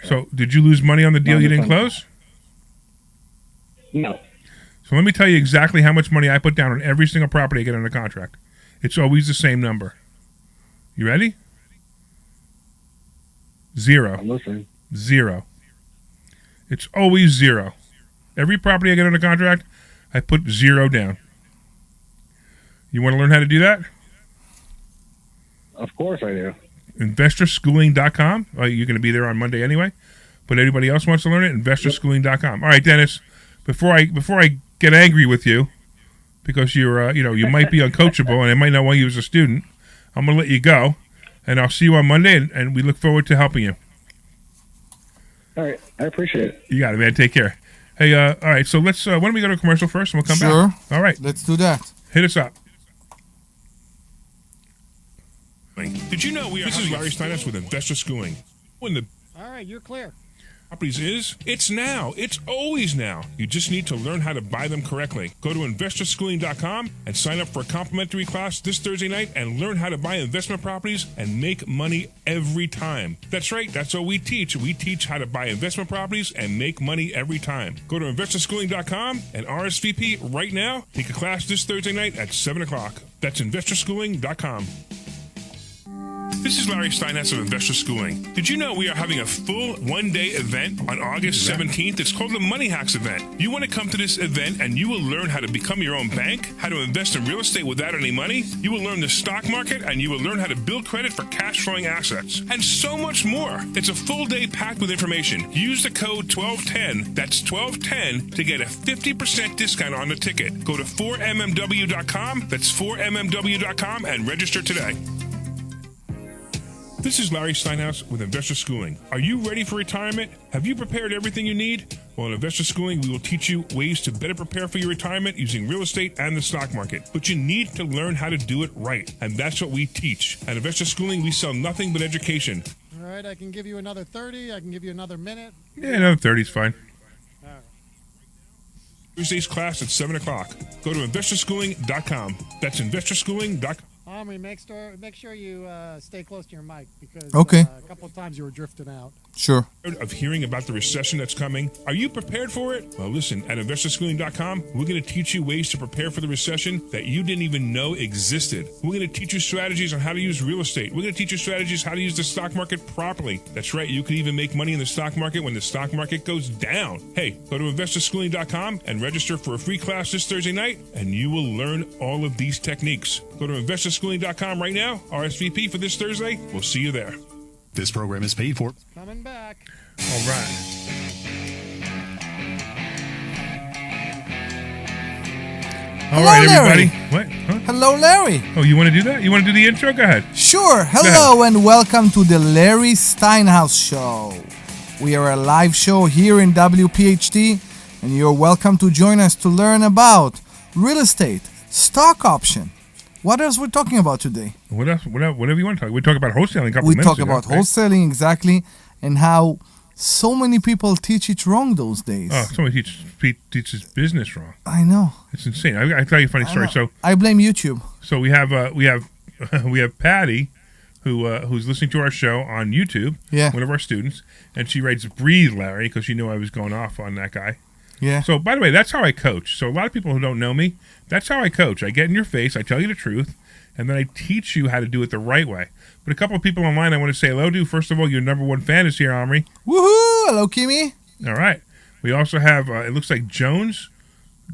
So did you lose money on the deal you didn't close? No. So let me tell you exactly how much money I put down on every single property I get under contract. It's always the same number. You ready? 0. I'm listening. 0. It's always 0. Every property I get under contract, I put 0 down. You want to learn how to do that? Of course I do. InvestorSchooling.com. You're going to be there on Monday anyway. But anybody else wants to learn it? InvestorSchooling.com. All right, Dennis. Before I get angry with you, because you're you might be uncoachable and I might not want you as a student, I'm going to let you go, and I'll see you on Monday, and we look forward to helping you. All right. I appreciate it. You got it, man. Take care. Hey, all right. So let's. Why don't we go to a commercial first, and we'll come Sure. back. All right. Let's do that. Hit us up. Did you know we are? This is Larry Steinhouse with Investor Schooling. When the All right, you're clear. properties is, it's now. It's always now. You just need to learn how to buy them correctly. Go to investorschooling.com and sign up for a complimentary class this Thursday night and learn how to buy investment properties and make money every time. That's right. That's what we teach. We teach how to buy investment properties and make money every time. Go to investorschooling.com and RSVP right now. Take a class this Thursday night at 7 o'clock. That's investorschooling.com. This is Larry Steinhouse of Investor Schooling. Did you know we are having a full one-day event on August 17th? It's called the Money Hacks event. You want to come to this event and you will learn how to become your own bank, how to invest in real estate without any money. You will learn the stock market and you will learn how to build credit for cash-flowing assets, and so much more. It's a full day packed with information. Use the code 1210, that's 1210, to get a 50% discount on the ticket. Go to 4mmw.com, that's 4mmw.com, and register today. This is Larry Steinhouse with Investor Schooling. Are you ready for retirement? Have you prepared everything you need? Well, in Investor Schooling, we will teach you ways to better prepare for your retirement using real estate and the stock market. But you need to learn how to do it right, and that's what we teach. At Investor Schooling, we sell nothing but education. All right, I can give you another 30. I can give you another minute. Yeah, another 30 is fine. All right. Thursday's class at 7 o'clock. Go to investorschooling.com. That's investorschooling.com. Omri, make sure you stay close to your mic because Okay. A couple of times you were drifting out. Sure. Of hearing about the recession that's coming. Are you prepared for it? Well, listen, at investorschooling.com, we're going to teach you ways to prepare for the recession that you didn't even know existed. We're going to teach you strategies on how to use real estate. We're going to teach you strategies how to use the stock market properly. That's right, you can even make money in the stock market when the stock market goes down. Hey, go to investorschooling.com and register for a free class this Thursday night, and you will learn all of these techniques. Go to investorschooling.com right now, RSVP for this Thursday. We'll see you there. This program is paid for. Coming back. All right. All Hello, right, Larry. everybody. What? Huh? Hello, Larry. Oh, you want to do that? You want to do the intro? Go ahead. Sure. Hello and welcome to the Larry Steinhouse Show. We are a live show here in WPHT, and you're welcome to join us to learn about real estate, stock option. What else we're talking about today? What else? Whatever you want to talk. We talk about wholesaling a couple We minutes talk ago, about right? wholesaling exactly, and how so many people teach it wrong those days. Oh, somebody teaches business wrong. I know. It's insane. I tell you a funny story. I know. I blame YouTube. So we have we have Patty, who's listening to our show on YouTube. Yeah. One of our students, and she writes "Breathe, Larry" because she knew I was going off on that guy. Yeah. So, by the way, that's how I coach. So, a lot of people who don't know me, that's how I coach. I get in your face, I tell you the truth, and then I teach you how to do it the right way. But a couple of people online I want to say hello to. First of all, your number one fan is here, Omri. Woohoo! Hello, Kimmy. All right. We also have, it looks like Jones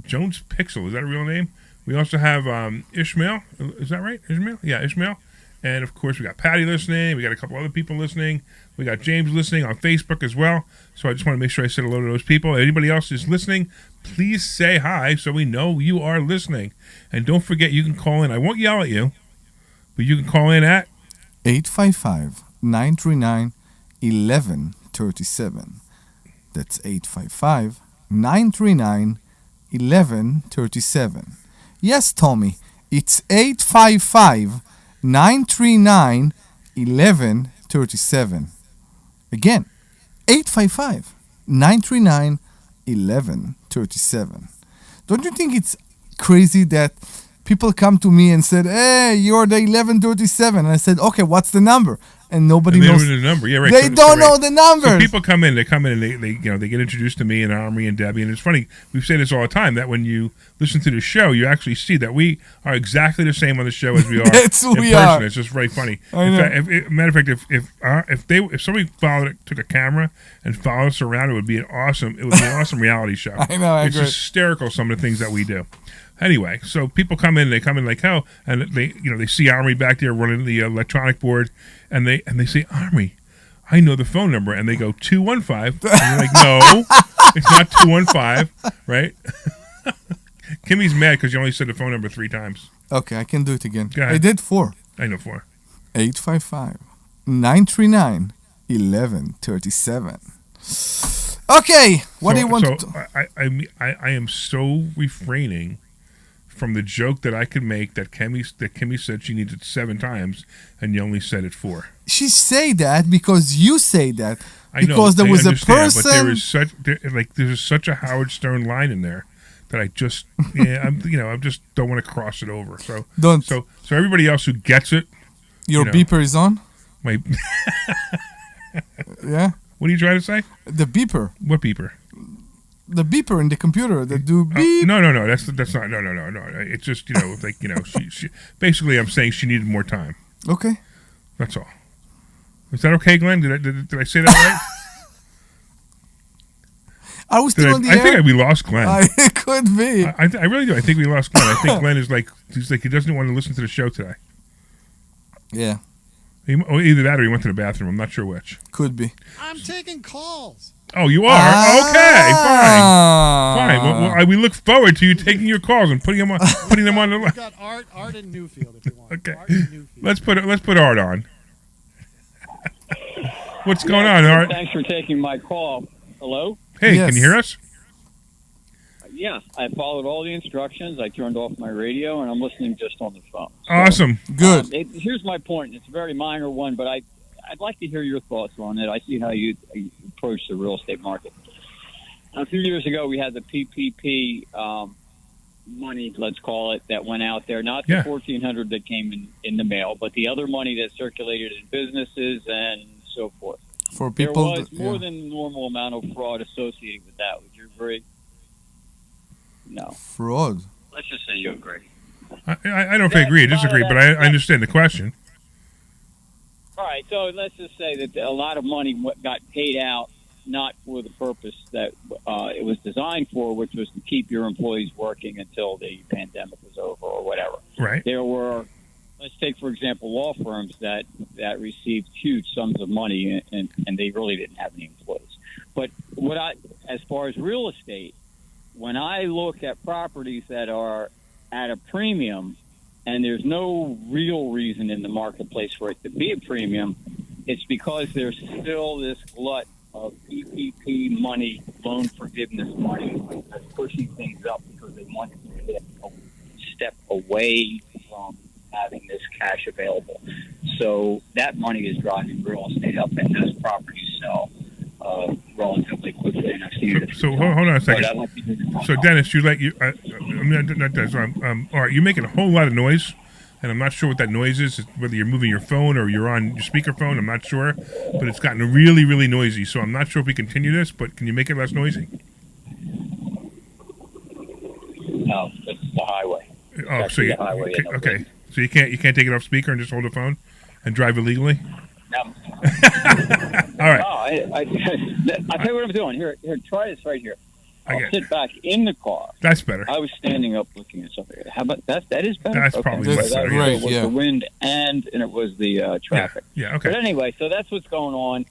Pixel. Is that a real name? We also have Ishmael. Is that right? Ishmael? Yeah, Ishmael. And, of course, we got Patty listening. We got a couple other people listening. We got James listening on Facebook as well. So I just want to make sure I said hello to those people. Anybody else is listening, please say hi so we know you are listening. And don't forget, you can call in. I won't yell at you, but you can call in at 855-939-1137. That's 855-939-1137. 1137. Yes, Tommy, it's 855-939-1137. Again, 855-939-1137. Don't you think it's crazy that people come to me and said, "Hey, you're the 1137," and I said, "Okay, what's the number?" And nobody knows the number. Yeah, right. They don't know the number. So people come in. They come in and they they get introduced to me and Omri and Debbie. And it's funny. We say this all the time that when you listen to the show, you actually see that we are exactly the same on the show as we are That's who in we person. are. It's just very funny. I know. Matter of fact, if somebody took a camera and followed us around, it would be an awesome reality show. I know. I It's agree. hysterical. Some of the things that we do. Anyway, so people come in. They come in like hell, and they see Omri back there running the electronic board, and they say, "Omri, I know the phone number," and they go 215, and you're like, "No, it's not 215, right?" Kimmy's mad because you only said the phone number 3 times. Okay, I can do it again. Go ahead. I did 4. I know 4. 855-939-1137. Okay, what do you want to... I am so refraining from the joke that I could make that Kimmy said she needed 7 times, and you only said it 4. She say that because you say that. I know, because there I was a understand, person... but there's such a Howard Stern line in there that I just I just don't want to cross it over. So Don't. So everybody else who gets it, Your beeper is on? my Yeah? what are you trying to say? The beeper. What beeper? The beeper in the computer that do beep. No. That's not. No. It's just she basically I'm saying she needed more time. Okay. That's all. Is that okay, Glenn? Did I say that right? Are we still on the air? I think we lost Glenn. It could be. I really do. I think we lost Glenn. I think Glenn is he's like he doesn't want to listen to the show today. Yeah. Either that or he went to the bathroom. I'm not sure which. Could be. I'm taking calls. Oh, you are? Okay, fine. Well, we look forward to you taking your calls and putting them on the We've got Art in Newfield if you want. Okay. Art in Newfield. Let's put Art on. What's going on, Art? Thanks for taking my call. Hello? Hey, Yes. can you hear us? Yeah, I followed all the instructions. I turned off my radio, and I'm listening just on the phone. Awesome. Good. Here's my point. It's a very minor one, but I'd like to hear your thoughts on it. I see how you approach the real estate market. A few years ago, we had the PPP money, let's call it, that went out there. Not the $1,400 that came in the mail, but the other money that circulated in businesses and so forth. For people... There was more than the normal amount of fraud associated with that. Would you agree? No. Fraud. Let's just say you agree. I don't know if I agree or disagree, but I understand the question. All right, so let's just say that a lot of money got paid out not for the purpose that it was designed for, which was to keep your employees working until the pandemic was over or whatever. Right. There were, let's take, for example, law firms that received huge sums of money, and they really didn't have any employees. But as far as real estate, when I look at properties that are at a premium and there's no real reason in the marketplace for it to be a premium, it's because there's still this glut of PPP money, loan forgiveness money, that's pushing things up because they want to get a step away from having this cash available. So that money is driving real estate up, and those properties sell relatively quickly. And I've seen it. So hold on a second. So Dennis, all right, you're making a whole lot of noise, and I'm not sure what that noise is. Whether you're moving your phone or you're on your speakerphone, I'm not sure. But it's gotten really, really noisy. So I'm not sure if we continue this. But can you make it less noisy? No, it's the highway. Oh, so okay. So you can't take it off speaker and just hold the phone and drive illegally? No. All right. No, I'll tell you what I'm doing. Here, try this right here. I'll sit back in the car. That's better. I was standing up looking at something. How about that? That is better. That's probably better. That Right, was the wind and it was the traffic. Yeah, okay. But anyway, so that's what's going on.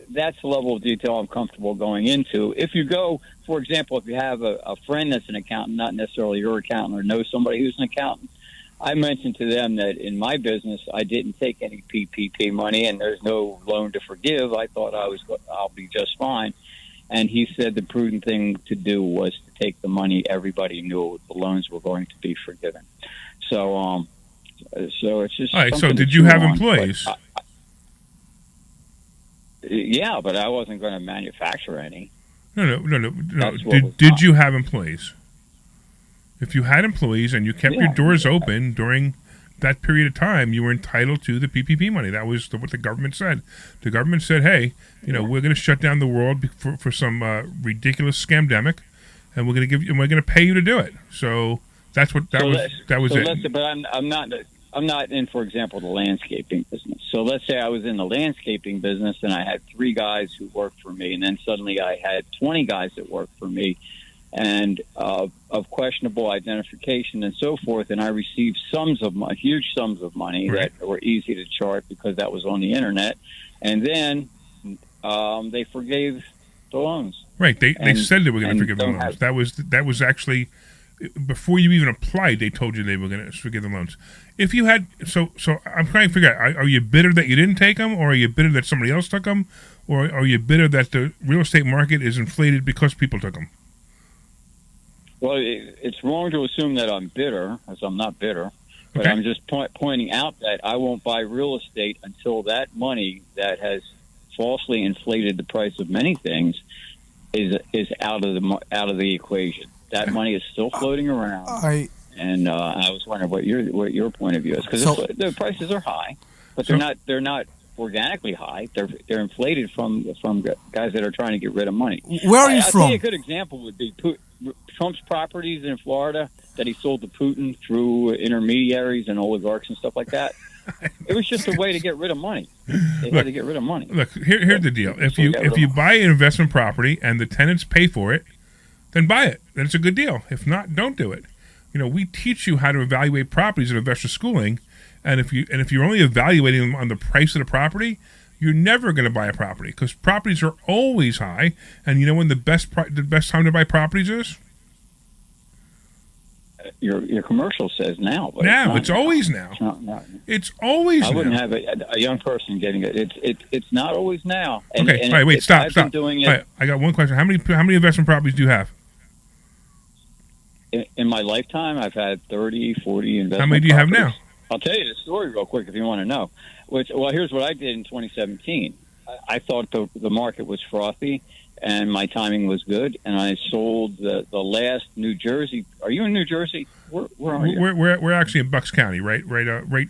That's the level of detail I'm comfortable going into. If you go, for example, if you have a friend that's an accountant, not necessarily your accountant, or know somebody who's an accountant, I mentioned to them that in my business, I didn't take any PPP money, and there's no loan to forgive. I thought I'll be just fine. And he said the prudent thing to do was to take the money. Everybody knew the loans were going to be forgiven. So it's just. All right. So something to did you chew have on, employees? but yeah, but I wasn't going to manufacture any. No. That's what was Did not. you have employees? If you had employees and you kept your doors open during that period of time, you were entitled to the PPP money. That was what the government said. The government said, "Hey, we're going to shut down the world for some ridiculous scamdemic, and we're going to pay you to do it." So that's what that was it. But I'm not in, for example, the landscaping business. So let's say I was in the landscaping business and I had 3 guys who worked for me, and then suddenly I had 20 guys that worked for me, and of questionable identification and so forth, and I received huge sums of money Right. that were easy to chart because that was on the internet, and then they forgave the loans. Right. They said they were going to forgive the don't loans. have- That was actually before you even applied. They told you they were going to forgive the loans. If you had so I'm trying to figure out: are you bitter that you didn't take them, or are you bitter that somebody else took them, or are you bitter that the real estate market is inflated because people took them? Well, it's wrong to assume that I'm bitter, as I'm not bitter. But Okay. I'm just pointing out that I won't buy real estate until that money that has falsely inflated the price of many things is out of the equation. That money is still floating around, and I was wondering what your point of view is, because the prices are high, but they're not organically high. They're inflated from guys that are trying to get rid of money. Where are you I'll from? tell you a good example would be Trump's properties in Florida that he sold to Putin through intermediaries and oligarchs and stuff like that. It was just a way to get rid of money. They had to get rid of money. Look, here's the deal: if you buy an investment property and the tenants pay for it, then buy it. Then it's a good deal. If not, don't do it. We teach you how to evaluate properties at Investor Schooling, and if you're only evaluating them on the price of the property, you're never going to buy a property because properties are always high. And you know when the best time to buy properties is? Your commercial says now, but Now it's always now. It's not now. It's always. I wouldn't now. have a young person getting it. It's not always now. Okay, all right, wait, stop. I've been doing it. All right, I got one question. How many investment properties do you have? In my lifetime, I've had 30, 40 investment. How many do you have properties. now? I'll tell you the story real quick if you want to know. Here's what I did in 2017. I thought the market was frothy, and my timing was good, and I sold the last New Jersey. Are you in New Jersey? Where are you? We're actually in Bucks County, right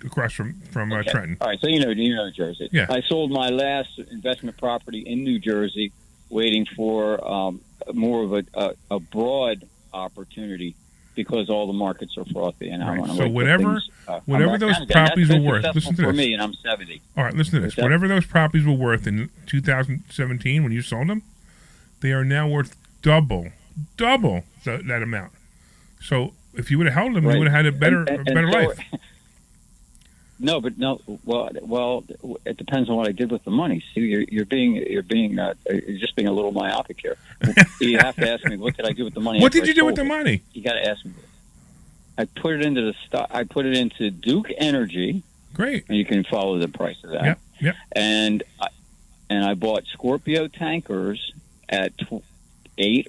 across from Okay. Trenton. All right, so you know New Jersey. Yeah. I sold my last investment property in New Jersey, waiting for more of a broad opportunity because all the markets are frothy, and I want to. So whatever those properties were worth. Listen to for this. me, and I'm 70. All right, listen to this. Whatever those properties were worth in 2017 when you sold them, they are now worth double that amount. So if you would have held them, you would have had a better life. No, but no. Well, it depends on what I did with the money. See, you're just being a little myopic here. You have to ask me, what did I do with the money? What did you do with the money? You got to ask me. I put it into the stock. I put it into Duke Energy. Great. And you can follow the price of that. Yep. And I bought Scorpio tankers at $8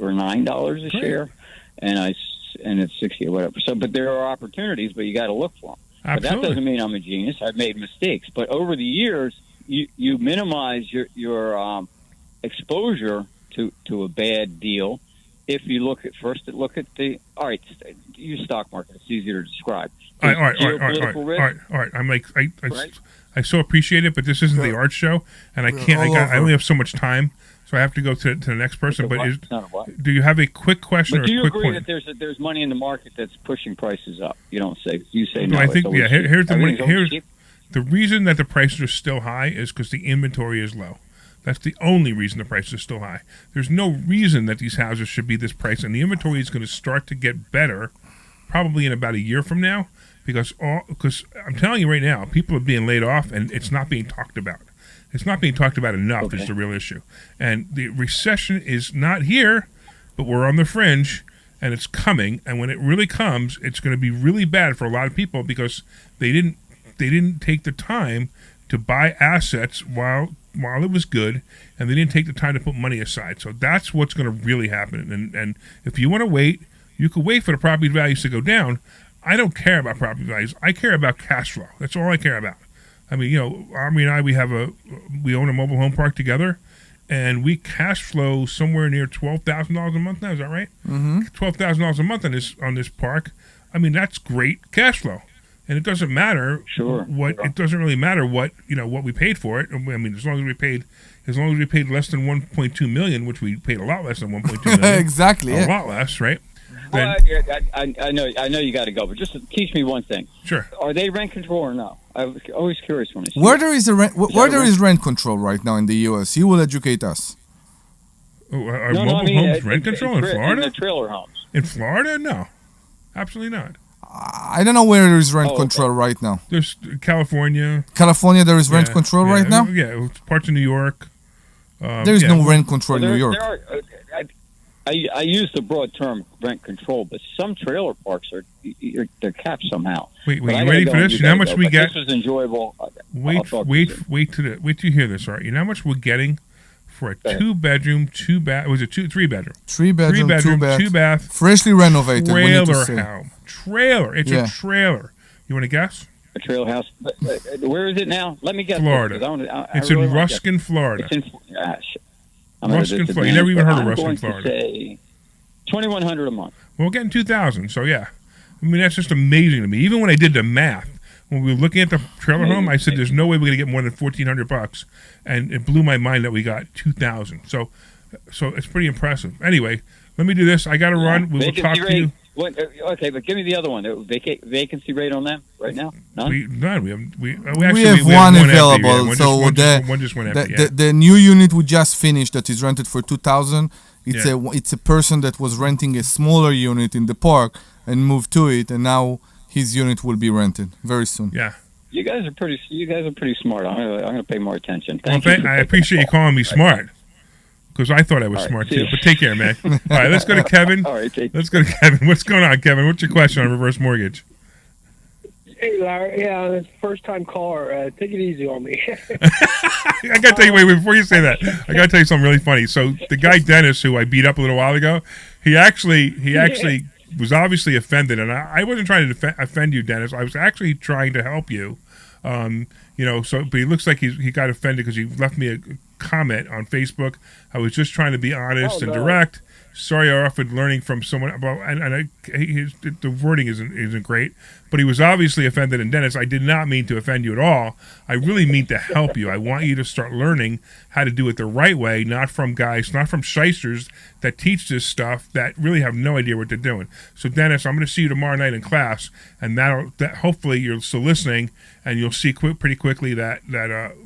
or $9 a share, and it's 60 or whatever. So, but there are opportunities, but you got to look for them. Absolutely. But that doesn't mean I'm a genius. I've made mistakes. But over the years, you minimize your exposure to a bad deal. If you look at use stock market. It's easier to describe. All right. I'm like I so appreciate it, but this isn't the art show, and I can't. I only have so much time, so I have to go to the next person. But do you have a quick question but or do a you quick agree point? that there's money in the market that's pushing prices up? You don't say. You say No, no. I think here's cheap. the reason that the prices are still high is because the inventory is low. That's the only reason the prices are still high. There's no reason that these houses should be this price, and the inventory is going to start to get better probably in about a year from now because I'm telling you right now, people are being laid off, and it's not being talked about. It's not being talked about enough is the real issue. And the recession is not here, but we're on the fringe, and it's coming. And when it really comes, it's going to be really bad for a lot of people because they didn't take the time to buy assets while while it was good, and they didn't take the time to put money aside. So that's what's going to really happen. And if you want to wait, you could wait for the property values to go down. I don't care about property values. I care about cash flow. That's all I care about. I mean, Omri and I, we own a mobile home park together, and we cash flow somewhere near $12,000 a month now. Is that right? Mm-hmm. $12,000 a month on this park. I mean, that's great cash flow, and it doesn't matter It doesn't really matter what we paid for it. I mean, as long as we paid less than 1.2 million, which we paid a lot less than 1.2 million. Exactly. A lot less, right? I know you got to go, but just teach me one thing. Sure. Are they rent control or no? I was always curious when I see Where there is rent control right now in the U.S., you will educate us. Are mobile homes rent control in Florida? In the trailer homes. In Florida, no, absolutely not. I don't know where there is rent control right now. There's California. California, there is rent control right now? Yeah, parts of New York. There is no rent control in New York. I use the broad term rent control, but some trailer parks they're capped somehow. Wait, you ready for this? You know how much we get? This was enjoyable. Wait till you hear this. All right, you know how much we're getting for a 2-bedroom, 2-bath? Was it 3-bedroom? 3-bedroom, 2-bath, freshly renovated. Trailer home. Trailer. It's a trailer. You want to guess? A trailer house. Where is it now? Let me guess. Florida. It's in Ruskin, Florida. It's in Ruskin, Florida. You never even heard of Ruskin, Florida. Say $2,100 a month. Well, we're getting $2,000. So yeah, I mean that's just amazing to me. Even when I did the math, when we were looking at the trailer home, I said, "There's no way we're going to get more than $1,400," and it blew my mind that we got $2,000. So it's pretty impressive. Anyway, let me do this. I got to run. We will talk to you. Okay, but give me the other one. Vacancy rate on them right now? None. We have one available. One just went empty. The new unit we just finished that is rented for $2,000. It's a person that was renting a smaller unit in the park and moved to it, and now his unit will be rented very soon. Yeah. You guys are pretty smart. I'm gonna pay more attention. I appreciate you calling me smart. Because I thought I was smart too. But take care, man. All right, let's go to Kevin. All right, let's go to Kevin. What's going on, Kevin? What's your question on reverse mortgage? Hey, Larry. Yeah, this first-time caller. Take it easy on me. I got to tell you, wait, before you say that, I got to tell you something really funny. So the guy Dennis, who I beat up a little while ago, he actually was obviously offended, and I wasn't trying to offend you, Dennis. I was actually trying to help you. But he looks like he got offended because he left me a comment on Facebook. I was just trying to be honest and direct. Sorry, I offered learning from someone about, the wording isn't great, but he was obviously offended. And Dennis, I did not mean to offend you at all. I really mean to help you. I want you to start learning how to do it the right way, not from shysters that teach this stuff that really have no idea what they're doing. So Dennis, I'm going to see you tomorrow night in class, and that hopefully you're still listening, and you'll see pretty quickly that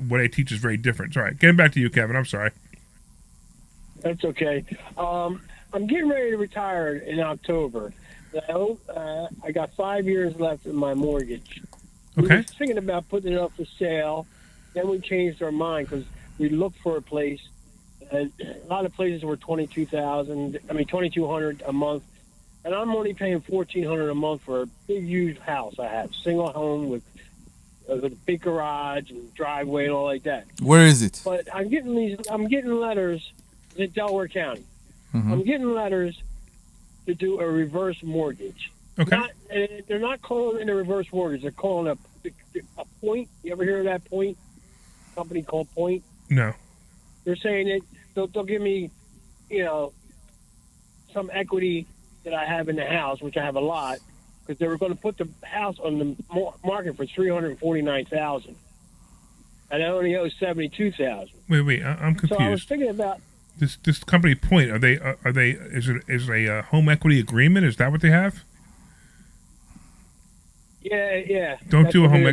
what I teach is very different. All right, getting back to you, Kevin. I'm sorry. That's okay. I'm getting ready to retire in October. I got 5 years left in my mortgage. Okay. We were thinking about putting it up for sale. Then we changed our mind because we looked for a place, and a lot of places were $2,200 a month, and I'm only paying $1,400 a month for a big, huge house I have, single home with a big garage and driveway and all like that. Where is it? But I'm getting letters in Delaware County. Mm-hmm. I'm getting letters to do a reverse mortgage. Okay. They're not calling it a reverse mortgage. They're calling a point. You ever hear of that point? Company called Point? No. They're saying that they'll give me, some equity that I have in the house, which I have a lot, because they were going to put the house on the market for $349,000, and I only owe $72,000. Wait, I'm confused. So I was thinking about. This company Point, is it a home equity agreement? Is that what they have? Yeah. Don't do a home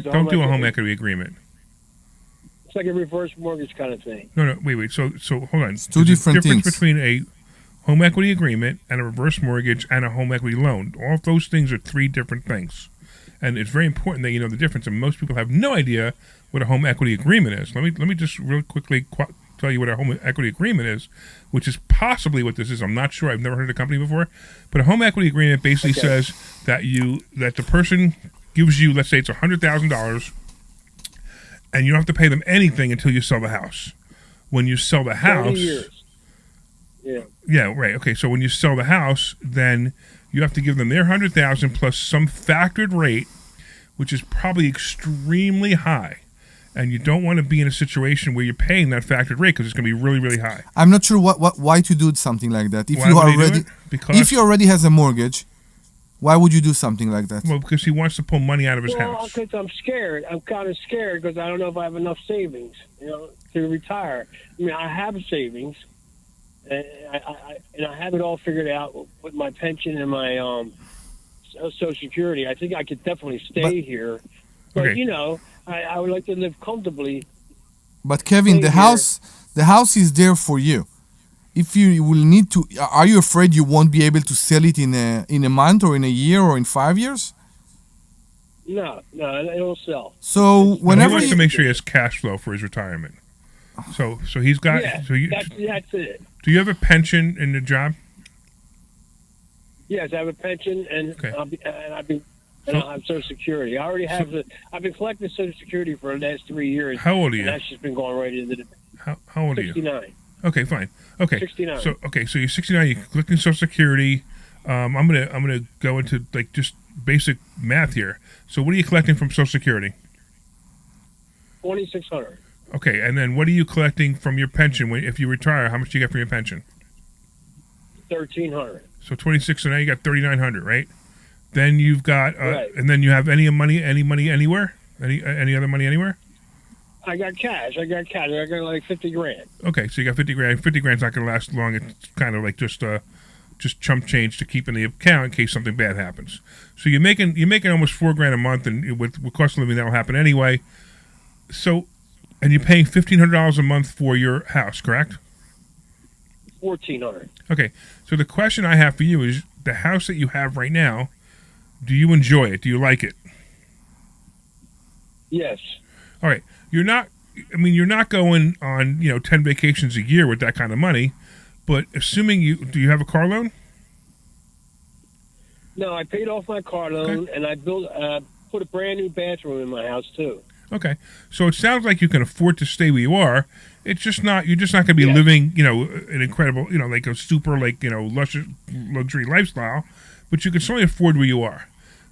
equity agreement. It's like a reverse mortgage kind of thing. No, wait. So hold on. It's two different things. Difference between a home equity agreement and a reverse mortgage and a home equity loan. All of those things are three different things, and it's very important that you know the difference. And most people have no idea what a home equity agreement is. Let me just real quickly tell you what a home equity agreement is, which is possibly what this is. I'm not sure. I've never heard of the company before, but a home equity agreement basically says that the person gives you, let's say it's $100,000, and you don't have to pay them anything until you sell the house. When you sell the 30 house, years. Yeah. yeah, right. Okay, so when you sell the house, then you have to give them their 100,000 plus some factored rate, which is probably extremely high. And you don't want to be in a situation where you're paying that factored rate because it's going to be really, really high. I'm not sure why to do something like that. If Why you would he do already it? Because if you already has a mortgage, why would you do something like that? well, because he wants to pull money out of his Well, house. because I'm scared. I'm kind of scared because I don't know if I have enough savings, to retire. I mean, I have savings, and I have it all figured out with my pension and my Social Security. I think I could definitely stay here, but Okay. I would like to live comfortably. But Kevin, Stay the house is there for you. If you will need to, are you afraid you won't be able to sell it in a month or in a year or in 5 years? No, it'll sell. So Well, whenever he wants to you, make sure he has cash flow for his retirement. So he's got. Yeah, So that's it. do you have a pension in the job? Yes, I have a pension, and Okay. I have Social Security. I already have I've been collecting Social Security for the last 3 years. How old are you? And that's just been going right into the How old are you? 69. Okay, fine. Okay, 69. So you're 69. You're collecting Social Security. I'm gonna go into like just basic math here. So what are you collecting from Social Security? 2,600. Okay, and then what are you collecting from your pension if you retire? How much do you get from your pension? 1,300. So 26. So now you got 3,900, right? Then you've got, Right. and then you have any money anywhere? Any other money anywhere? I got cash. I got like 50 grand. Okay, so you got 50 grand. 50 grand's not going to last long. It's kind of like just chump change to keep in the account in case something bad happens. So you're making almost $4,000 a month, and with cost of living that'll happen anyway. So, and you're paying $1,500 a month for your house, correct? 1,400. Okay, so the question I have for you is the house that you have right now. Do you enjoy it? Do you like it? Yes. All right. You're not going on 10 vacations a year with that kind of money, but assuming do you have a car loan? No, I paid off my car loan, and I put a brand new bathroom in my house too. Okay, so it sounds like you can afford to stay where you are. It's just not you're just not going to be living an incredible like a super luscious luxury lifestyle, but you can certainly afford where you are.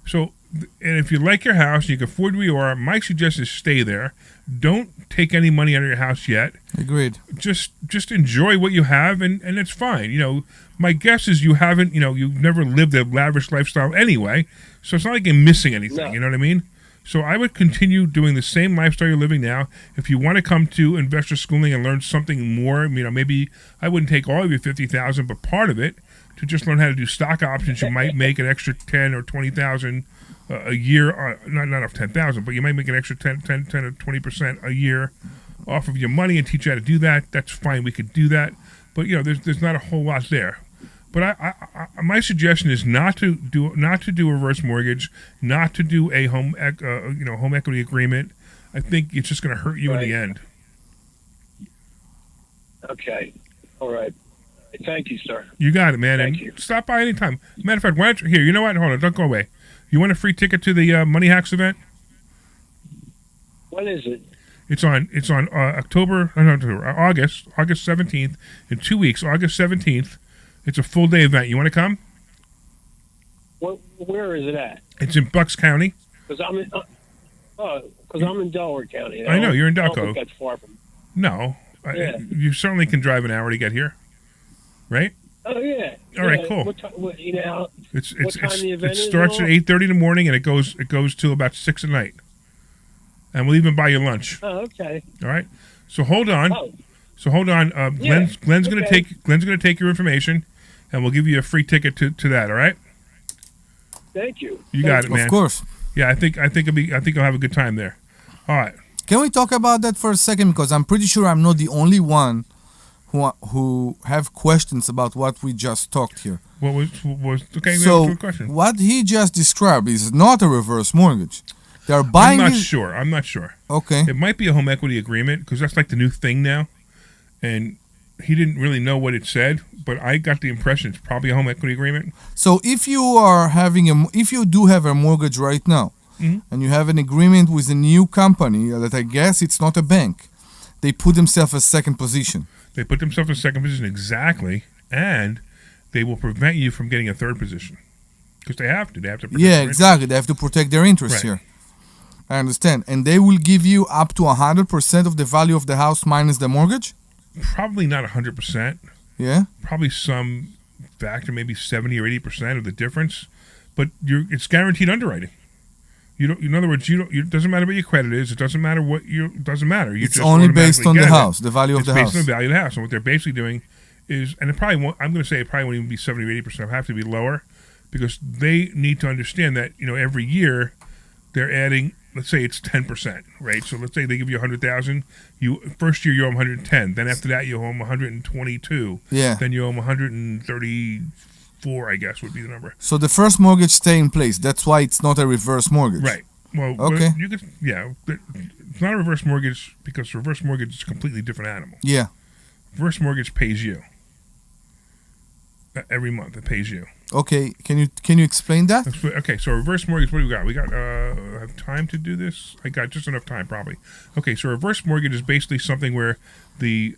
So, and if you like your house and you can afford where you are, my suggestion is stay there. Don't take any money out of your house yet. agreed. Just enjoy what you have, and it's fine. My guess is you haven't, you've never lived a lavish lifestyle anyway, so it's not like you're missing anything. No. You know what I mean? So I would continue doing the same lifestyle you're living now. If you want to come to investor schooling and learn something more, maybe I wouldn't take all of your $50,000, but part of it to just learn how to do stock options. You might make an extra 10 or 20,000 a year, not off 10,000, but you might make an extra 10 or 20% a year off of your money and teach you how to do that. That's fine. We could do that, but there's not a whole lot there. But my suggestion is not to do a reverse mortgage, not to do a home equity agreement. I think it's just going to hurt you in the end. Okay. All right. Thank you, sir. You got it, man. Thank and you. Stop by anytime. Matter of fact, why don't you, here? You know what? Hold on. Don't go away. You want a free ticket to the Money Hacks event? When is it? It's on August 17th in 2 weeks. August 17th. It's a full day event. You want to come? Where is it at? It's in Bucks County. Because I'm in Delaware County. I know, you're in I don't Delco. think that's far from. No, Yeah. You certainly can drive an hour to get here, right? Oh yeah. All right, Yeah. cool. What time? What time the event it is? starts at 8:30 in the morning and it goes till about 6 at night, and we'll even buy you lunch. Oh, okay. All right. So hold on. Oh. Glenn's gonna okay. take your information, and we'll give you a free ticket to that. All right. Thank you. You got it, man. Of course. Yeah, I think you'll have a good time there. All right. Can we talk about that for a second? Because I'm pretty sure I'm not the only one who have questions about what we just talked here. What was okay? So good question. what he just described is not a reverse mortgage. They're buying. I'm not sure. Okay. It might be a home equity agreement because that's like the new thing now, and he didn't really know what it said, but I got the impression it's probably a home equity agreement. So if you are if you do have a mortgage right now, Mhm. and you have an agreement with a new company that I guess it's not a bank, They put themselves as second position. They put themselves in second position, exactly, and they will prevent you from getting a third position. Because they have to. They have to protect their exactly. They have to protect their interests here. I understand. And they will give you up to 100% of the value of the house minus the mortgage? Probably not 100%. Yeah? Probably some factor, maybe 70 or 80% of the difference. But it's guaranteed underwriting. In other words, it doesn't matter what your credit is. It doesn't matter what it doesn't matter. It's only based on the house, the value of the house. It's based on the value of the house. And what they're basically doing is, and it probably won't, I'm going to say it probably won't even be 70 or 80%. It'll have to be lower because they need to understand that, every year they're adding, let's say it's 10%, right? So let's say they give you 100,000. First year you owe them 110. Then after that you owe them 122. Yeah. Then you owe them 134, I guess would be the number. So the first mortgage stay in place. That's why it's not a reverse mortgage. Right. Well, okay. It's not a reverse mortgage because reverse mortgage is a completely different animal. Yeah. Reverse mortgage pays you every month. It pays you. Okay. Can you explain that? Okay. So reverse mortgage. What do we got? We got have time to do this. I got just enough time probably. Okay. So reverse mortgage is basically something where the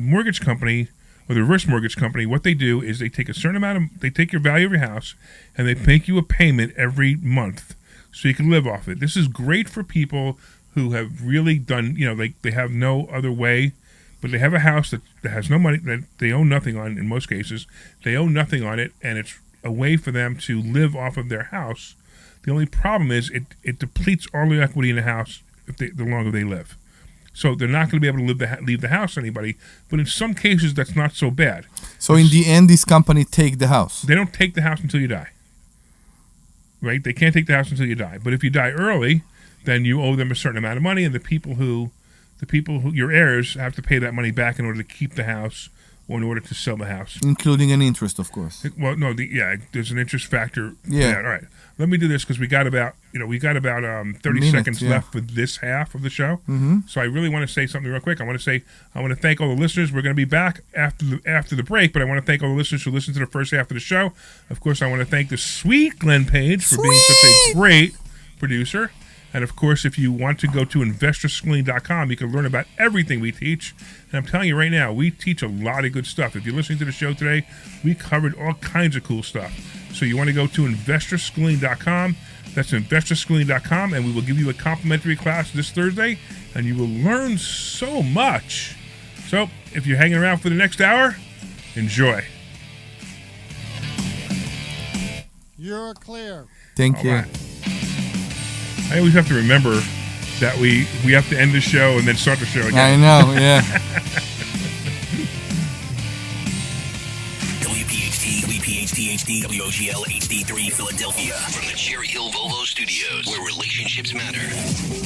mortgage company or the reverse mortgage company, what they do is they take a certain amount they take your value of your house and they make you a payment every month so you can live off it. This is great for people who have really done, they have no other way, but they have a house that has no money, that they own nothing on in most cases. They own nothing on it, and it's a way for them to live off of their house. The only problem is it depletes all the equity in the house the longer they live. So they're not going to be able to leave the house to anybody. But in some cases, that's not so bad. So in the end, this company take the house. They don't take the house until you die. Right? They can't take the house until you die. But if you die early, then you owe them a certain amount of money, and the people who your heirs have to pay that money back in order to keep the house or in order to sell the house. Including an interest, of course. Well, no, there's an interest factor. Yeah. All right. Let me do this because we got about 30 seconds left for this half of the show. Mm-hmm. So I really want to say something real quick. I want to thank all the listeners. We're going to be back after the break, but I want to thank all the listeners who listened to the first half of the show. Of course, I want to thank the sweet Glenn Page for being such a great producer. And, of course, if you want to go to investorschooling.com, you can learn about everything we teach. And I'm telling you right now, we teach a lot of good stuff. If you're listening to the show today, we covered all kinds of cool stuff. So you want to go to investorschooling.com. That's investorschooling.com, and we will give you a complimentary class this Thursday, and you will learn so much. So if you're hanging around for the next hour, enjoy. You're clear. Thank you. Right. I always have to remember that we have to end the show and then start the show again. I know, yeah. WPHT HD, WOGL HD3 Philadelphia. From the Cherry Hill Volvo Studios, where relationships matter.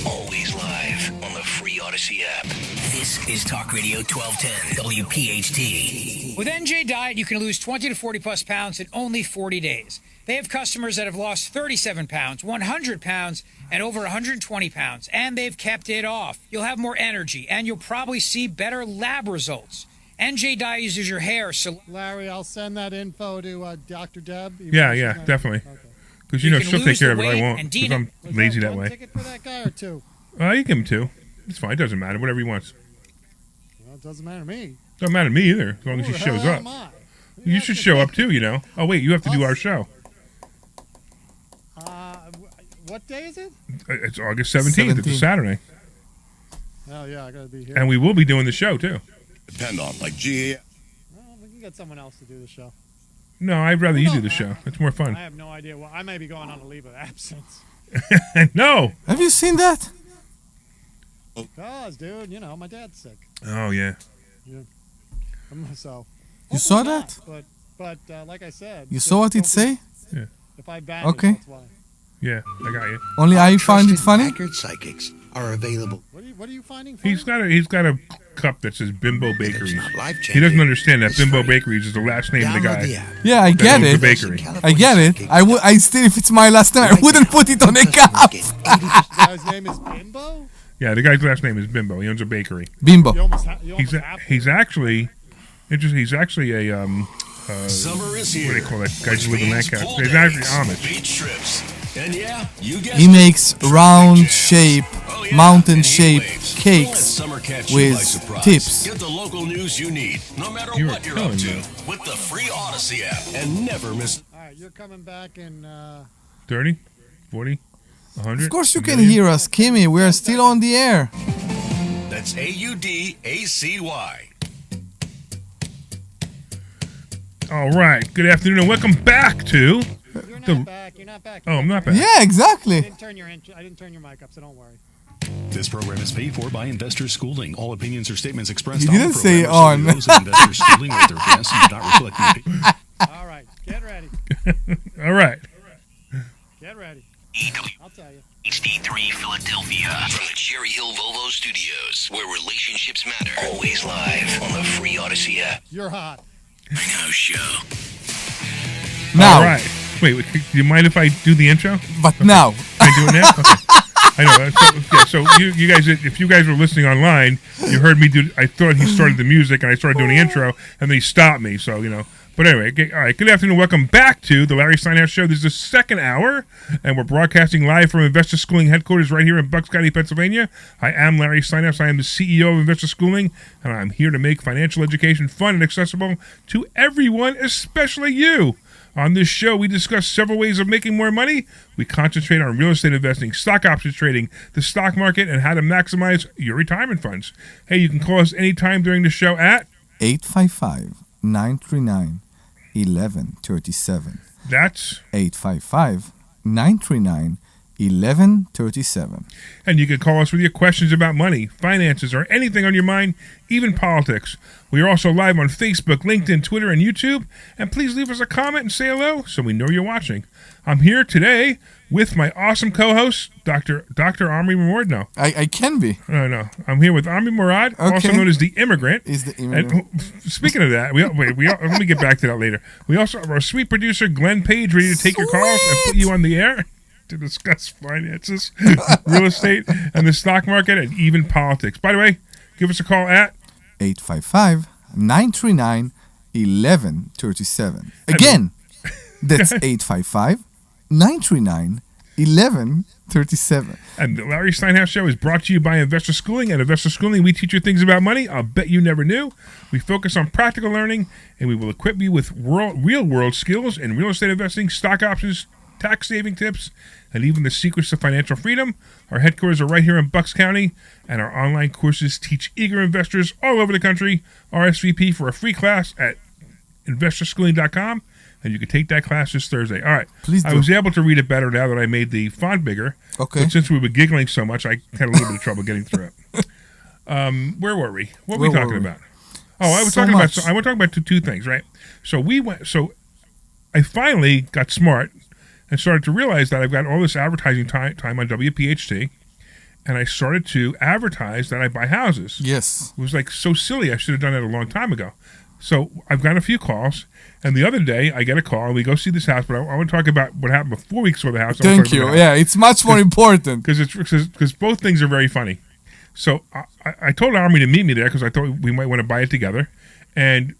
Always live on the free Odyssey app. This is Talk Radio 1210, WPHT. With NJ Diet, you can lose 20 to 40 plus pounds in only 40 days. They have customers that have lost 37 pounds, 100 pounds, and over 120 pounds, and they've kept it off. You'll have more energy, and you'll probably see better lab results. NJ Dye uses your hair, so... Larry, I'll send that info to Dr. Deb. Yeah, definitely. Because, she'll take care of it. I won't, because I'm lazy that way. Ticket for that guy or two? You give him 2. It's fine. It doesn't matter. Whatever he wants. Well, it doesn't matter to me. Doesn't matter to me either, as long as he shows up. You should show up, too, Oh, wait, you have to do our show. What day is it? It's August 17th. It's a Saturday. Oh, yeah, I got to be here. And we will be doing the show, too. Depend on, like, GA. Well, we can get someone else to do the show. No, I'd rather you do the show. It's more fun. I have no idea. Well, I may be going on a leave of absence. No. Have you seen that? Because, dude, my dad's sick. Oh, yeah. Yeah. So. You saw that? But like I said. You saw what it say? Yeah. If I bang okay. that's why. Yeah, I got you. Only I find it funny? Accurate psychics are available. What are you finding funny? He's got a cup that says Bimbo Bakeries. He doesn't understand that Bimbo Bakeries is the last name of the guy. Yeah, I get it. Bakery. I get it. I still, if it's my last name, I wouldn't put it on a cup. The guy's name is Bimbo? Yeah, the guy's last name is Bimbo. He owns a bakery. Bimbo. He's actually a Summer is what here. do they call that? Guys who live in Lancaster. He's actually Amish. Beach trips. And yeah, you guessed He makes round shape mountain-shaped cakes with tips. Get the local news you need, no matter You're what you're up killing to, me. with the free Odyssey app, and never miss. All right, you're coming back in 30, 40, 100. Of course you can hear us, Kimmy. We are still on the air. That's AUDACY. All right. Good afternoon and welcome back to. You're not back. You're not back. Oh, I'm not back. Yeah, exactly. I didn't turn your mic up, so don't worry. This program is paid for by Investors Schooling. All opinions or statements expressed He on the didn't program say are solely on. those of Investors Schooling or their guests and do not reflect the opinion. All right, get ready. All right. Get ready. I'll tell you. HD3 Philadelphia. From the Cherry Hill Volvo Studios, where relationships matter. Always live on the free Odyssey app. You're hot. I know, show. Now. All right. Wait, do you mind if I do the intro? But now. Can I do it now? Okay. I know. So you guys, if you guys were listening online, you heard me do. I thought he started the music, and I started doing the intro, and then he stopped me. So But anyway, all right. Good afternoon. Welcome back to the Larry Steinhouse Show. This is the second hour, and we're broadcasting live from Investor Schooling headquarters right here in Bucks County, Pennsylvania. I am Larry Steinhouse. I am the CEO of Investor Schooling, and I'm here to make financial education fun and accessible to everyone, especially you. On this show, we discuss several ways of making more money. We concentrate on real estate investing, stock options trading, the stock market, and how to maximize your retirement funds. Hey, you can call us anytime during the show at 855-939-1137. That's 855-939-1137. And you can call us with your questions about money, finances, or anything on your mind, even politics. We are also live on Facebook, LinkedIn, Twitter, and YouTube. And please leave us a comment and say hello so we know you're watching. I'm here today with my awesome co-host, Dr. Omri Morad. No. I can be. No. I'm here with Omri Morad, also known as the Immigrant. Is the Immigrant. And speaking of that, let me get back to that later. We also have our sweet producer, Glenn Page, ready to take your calls and put you on the air to discuss finances, real estate, and the stock market, and even politics. By the way, give us a call at 855-939-1137. Again, that's 855-939-1137. And the Larry Steinhouse Show is brought to you by Investor Schooling. At Investor Schooling, we teach you things about money I'll bet you never knew. We focus on practical learning, and we will equip you with real-world skills in real estate investing, stock options, tax-saving tips, and even the secrets to financial freedom. Our headquarters are right here in Bucks County, and our online courses teach eager investors all over the country. RSVP for a free class at investorschooling.com, and you can take that class this Thursday. All right. Please do. I was able to read it better now that I made the font bigger. Okay. But since we were giggling so much, I had a little bit of trouble getting through it. Where were we? What were we talking about? Oh, I was talking about. So I want to talk about two things, right? So I finally got smart and started to realize that I've got all this advertising time on WPHT, and I started to advertise that I buy houses. Yes. It was like so silly. I should have done it a long time ago. So I've got a few calls, and the other day I get a call, and we go see this house, but I want to talk about what happened before we saw the house. Thank you. Yeah, it's much more important. Because both things are very funny. So I told Omri to meet me there because I thought we might want to buy it together, and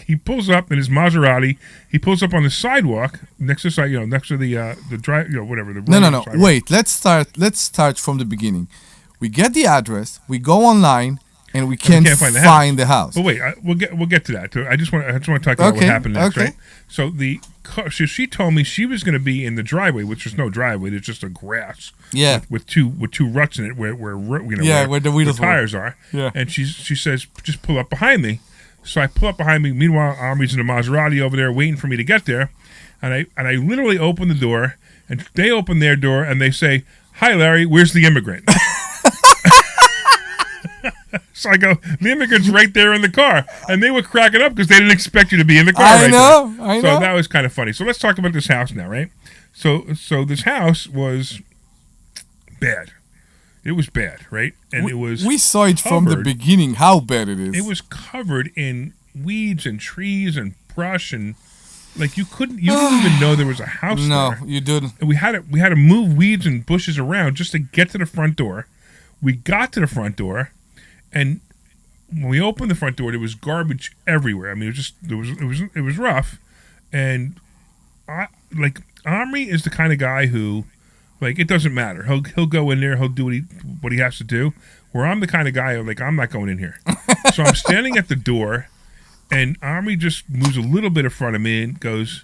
he pulls up in his Maserati. He pulls up on the sidewalk next to the drive, whatever. No. Sidewalk. Wait, let's start from the beginning. We get the address. We go online, and we can't find the house. But wait, we'll get to that. I just want to talk about what happened next, right? So she told me she was going to be in the driveway, which is no driveway. It's just a grass. Yeah. With two ruts in it where the tires are. Yeah. And she says, just pull up behind me. So I pull up behind me. Meanwhile, Omri's in the Maserati over there waiting for me to get there. And I literally open the door, and they open their door, and they say, "Hi, Larry, where's the immigrant?" So I go, "The immigrant's right there in the car." And they were cracking up because they didn't expect you to be in the car I know. So that was kind of funny. So let's talk about this house now, right? So this house was bad. It was bad, right? And we saw it from the beginning how bad it is. It was covered in weeds and trees and brush, and like you didn't even know there was a house there. No, you didn't. And we had to move weeds and bushes around just to get to the front door. We got to the front door, and when we opened the front door, there was garbage everywhere. I mean, it was rough, and Omri is the kind of guy who, Like, it doesn't matter. He'll go in there. He'll do what he has to do. Where I'm the kind of guy, like, I'm not going in here. So I'm standing at the door, and Omri just moves a little bit in front of me and goes.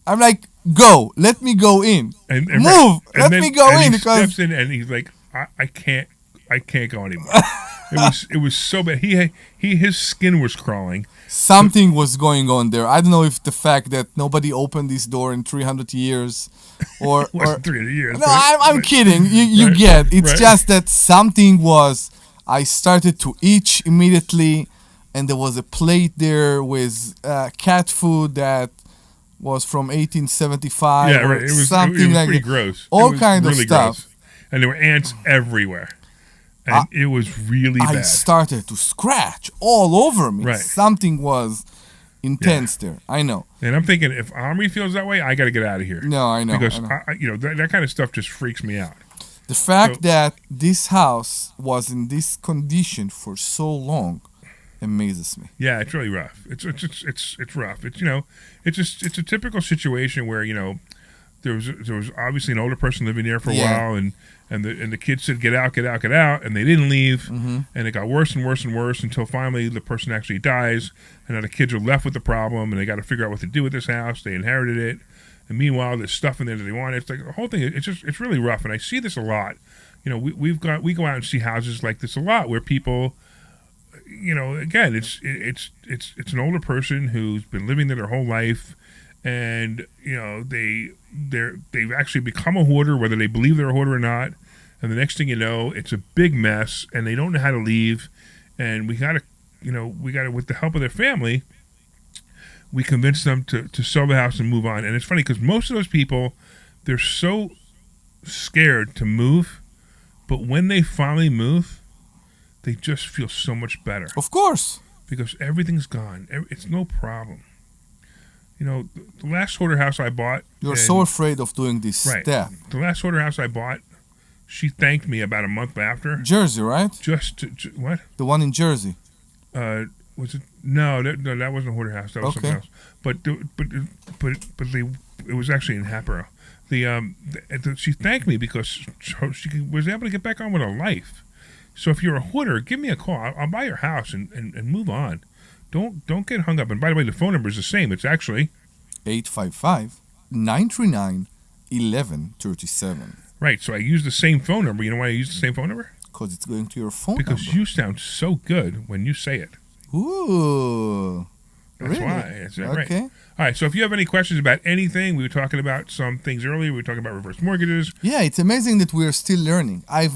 I'm like, go. Let me go in. And move. Let me go in he because steps in and he's like, I can't go anymore. It was so bad. His skin was crawling. Something was going on there. I don't know if the fact that nobody opened this door in 300 years or 300 years. No, I'm kidding. You right, get. It's right. just that something was. I started to itch immediately, and there was a plate there with cat food that was from 1875. Yeah, or right. It was something like pretty that. gross. All It kind was of stuff. gross. And there were ants everywhere. And it was really bad. I started to scratch all over me. Right. Something was intense there. I know. And I'm thinking, if Omri feels that way, I got to get out of here. No, I know. Because I know. That kind of stuff just freaks me out. The fact that this house was in this condition for so long amazes me. Yeah, it's really rough. It's rough. It's a typical situation where there was obviously an older person living there for a while, and the kids said get out, and they didn't leave, and it got worse and worse and worse until finally the person actually dies, and now the kids are left with the problem, and they got to figure out what to do with this house. They inherited it, and meanwhile there's stuff in there that they want. It's like the whole thing. It's really rough, and I see this a lot. We go out and see houses like this a lot where people. Again, it's an older person who's been living there their whole life, and they've actually become a hoarder, whether they believe they're a hoarder or not. And the next thing you know, it's a big mess, and they don't know how to leave. And we gotta, with the help of their family, we convince them to sell the house and move on. And it's funny because most of those people, they're so scared to move, but when they finally move, they just feel so much better. Of course. Because everything's gone. It's no problem. The last hoarder house I bought. You're so afraid of doing this step. The last hoarder house I bought, she thanked me about a month after. Jersey, right? What? The one in Jersey. Was it? No, that wasn't a hoarder house. That was something else. But it was actually in Hatboro. She thanked me because she was able to get back on with her life. So if you're a hoarder, give me a call. I'll buy your house and move on. Don't get hung up. And by the way, the phone number is the same. It's actually 855-939-1137. Right. So I use the same phone number. You know why I use the same phone number? Because it's going to your phone because number. you sound so good when you say it. Ooh. That's really? why. That's right. Okay. All right. So if you have any questions about anything, we were talking about some things earlier. We were talking about reverse mortgages. Yeah, it's amazing that we are still learning. I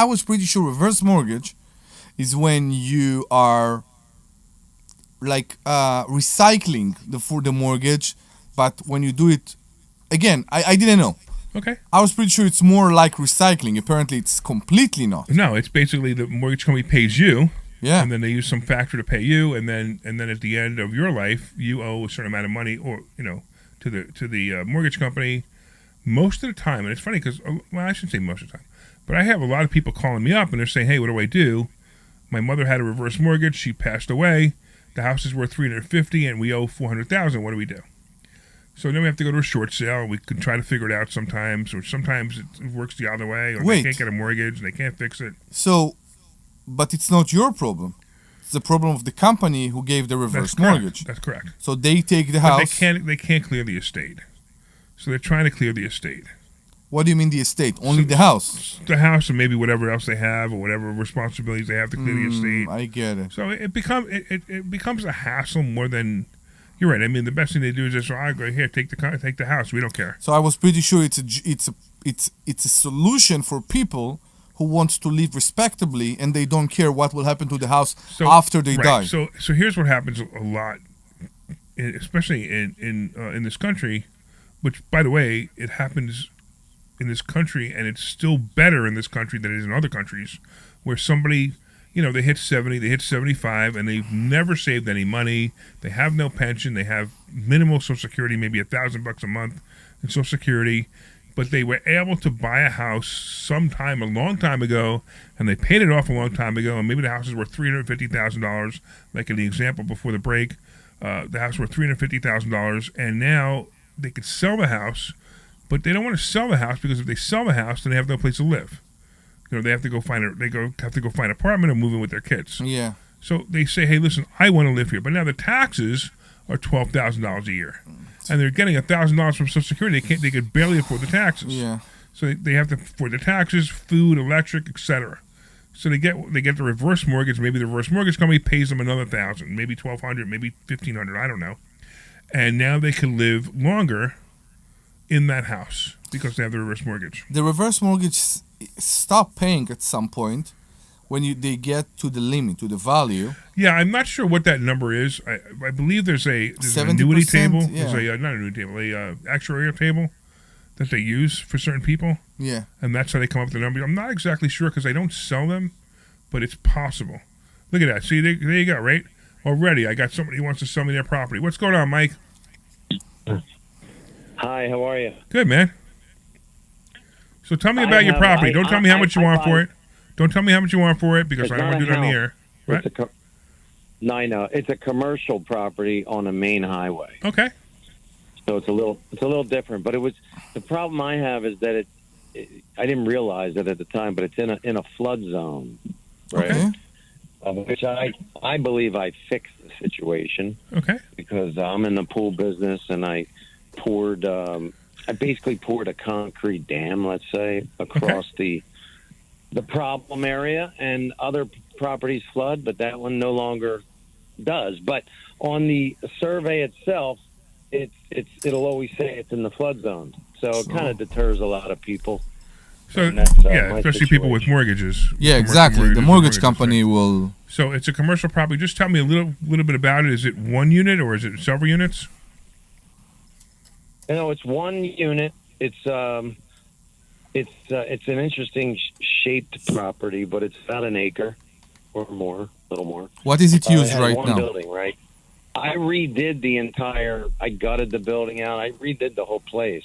was pretty sure reverse mortgage is when you are like recycling for the mortgage, but when you do it again, I didn't know. Okay. I was pretty sure it's more like recycling. Apparently, it's completely not. No, it's basically the mortgage company pays you. Yeah. And then they use some factor to pay you, and then at the end of your life, you owe a certain amount of money, or to the mortgage company. Most of the time, and it's funny because I shouldn't say most of the time, but I have a lot of people calling me up and they're saying, "Hey, what do I do? My mother had a reverse mortgage. She passed away. The house is worth $350, and we owe $400,000. What do we do?" So then we have to go to a short sale. We can try to figure it out sometimes, or sometimes it works the other way, or they can't get a mortgage and they can't fix it. So. But it's not your problem. It's the problem of the company who gave the reverse mortgage. That's correct. So they take the house. But they can't clear the estate. So they're trying to clear the estate. What do you mean the estate? Only the house? The house and maybe whatever else they have or whatever responsibilities they have to clear the estate. I get it. So it becomes a hassle more than. You're right. I mean, the best thing they do is just, I go here, take the house. We don't care. So I was pretty sure it's a solution for people who wants to live respectably and they don't care what will happen to the house after they die. So here's what happens a lot, especially in this country, which, by the way, it happens in this country, and it's still better in this country than it is in other countries, where somebody, they hit 70, they hit 75, and they've never saved any money. They have no pension. They have minimal Social Security, maybe $1,000 a month in Social Security. But they were able to buy a house sometime a long time ago, and they paid it off a long time ago, and maybe the house is worth $350,000, like in the example before the break. The house worth $350,000, and now they could sell the house, but they don't want to sell the house because if they sell the house, then they have no place to live. They have to go find an apartment or move in with their kids. Yeah. So they say, hey, listen, I want to live here, but now the taxes are $12,000 a year, and they're getting $1,000 from Social Security. They could barely afford the taxes. Yeah. So they have to afford the taxes, food, electric, etc. So they get the reverse mortgage. Maybe the reverse mortgage company pays them another $1,000, maybe $1,200, maybe $1,500. I don't know. And now they can live longer in that house because they have the reverse mortgage. The reverse mortgage stop paying at some point when they get to the limit, to the value. Yeah, I'm not sure what that number is. I believe there's an annuity table. Yeah. There's not an annuity table, actuarial table that they use for certain people. Yeah. And that's how they come up with the number. I'm not exactly sure because I don't sell them, but it's possible. Look at that. See, there you go, right? Already, I got somebody who wants to sell me their property. What's going on, Mike? Hi, how are you? Good, man. So tell me about your property. Don't tell me how much you want for it. Don't tell me how much you want for it because I don't want to do it on the air. Right? No, I know. It's a commercial property on a main highway. Okay. So it's a little different. But the problem I have is that I didn't realize it at the time, but it's in a flood zone, right? Okay. Which I believe I fixed the situation. Okay. Because I'm in the pool business and I basically poured a concrete dam, let's say, across the problem area, and other properties flood, but that one no longer does. But on the survey itself, it'll always say it's in the flood zone, so it kind of deters a lot of people. So especially people with mortgages. Yeah, exactly. The mortgage company will. So it's a commercial property. Just tell me a little bit about it. Is it one unit or is it several units? No, it's one unit. It's an interesting shaped property, but it's about an acre or more, a little more. What is it used it right one now? Building, right? I gutted the building out. I redid the whole place.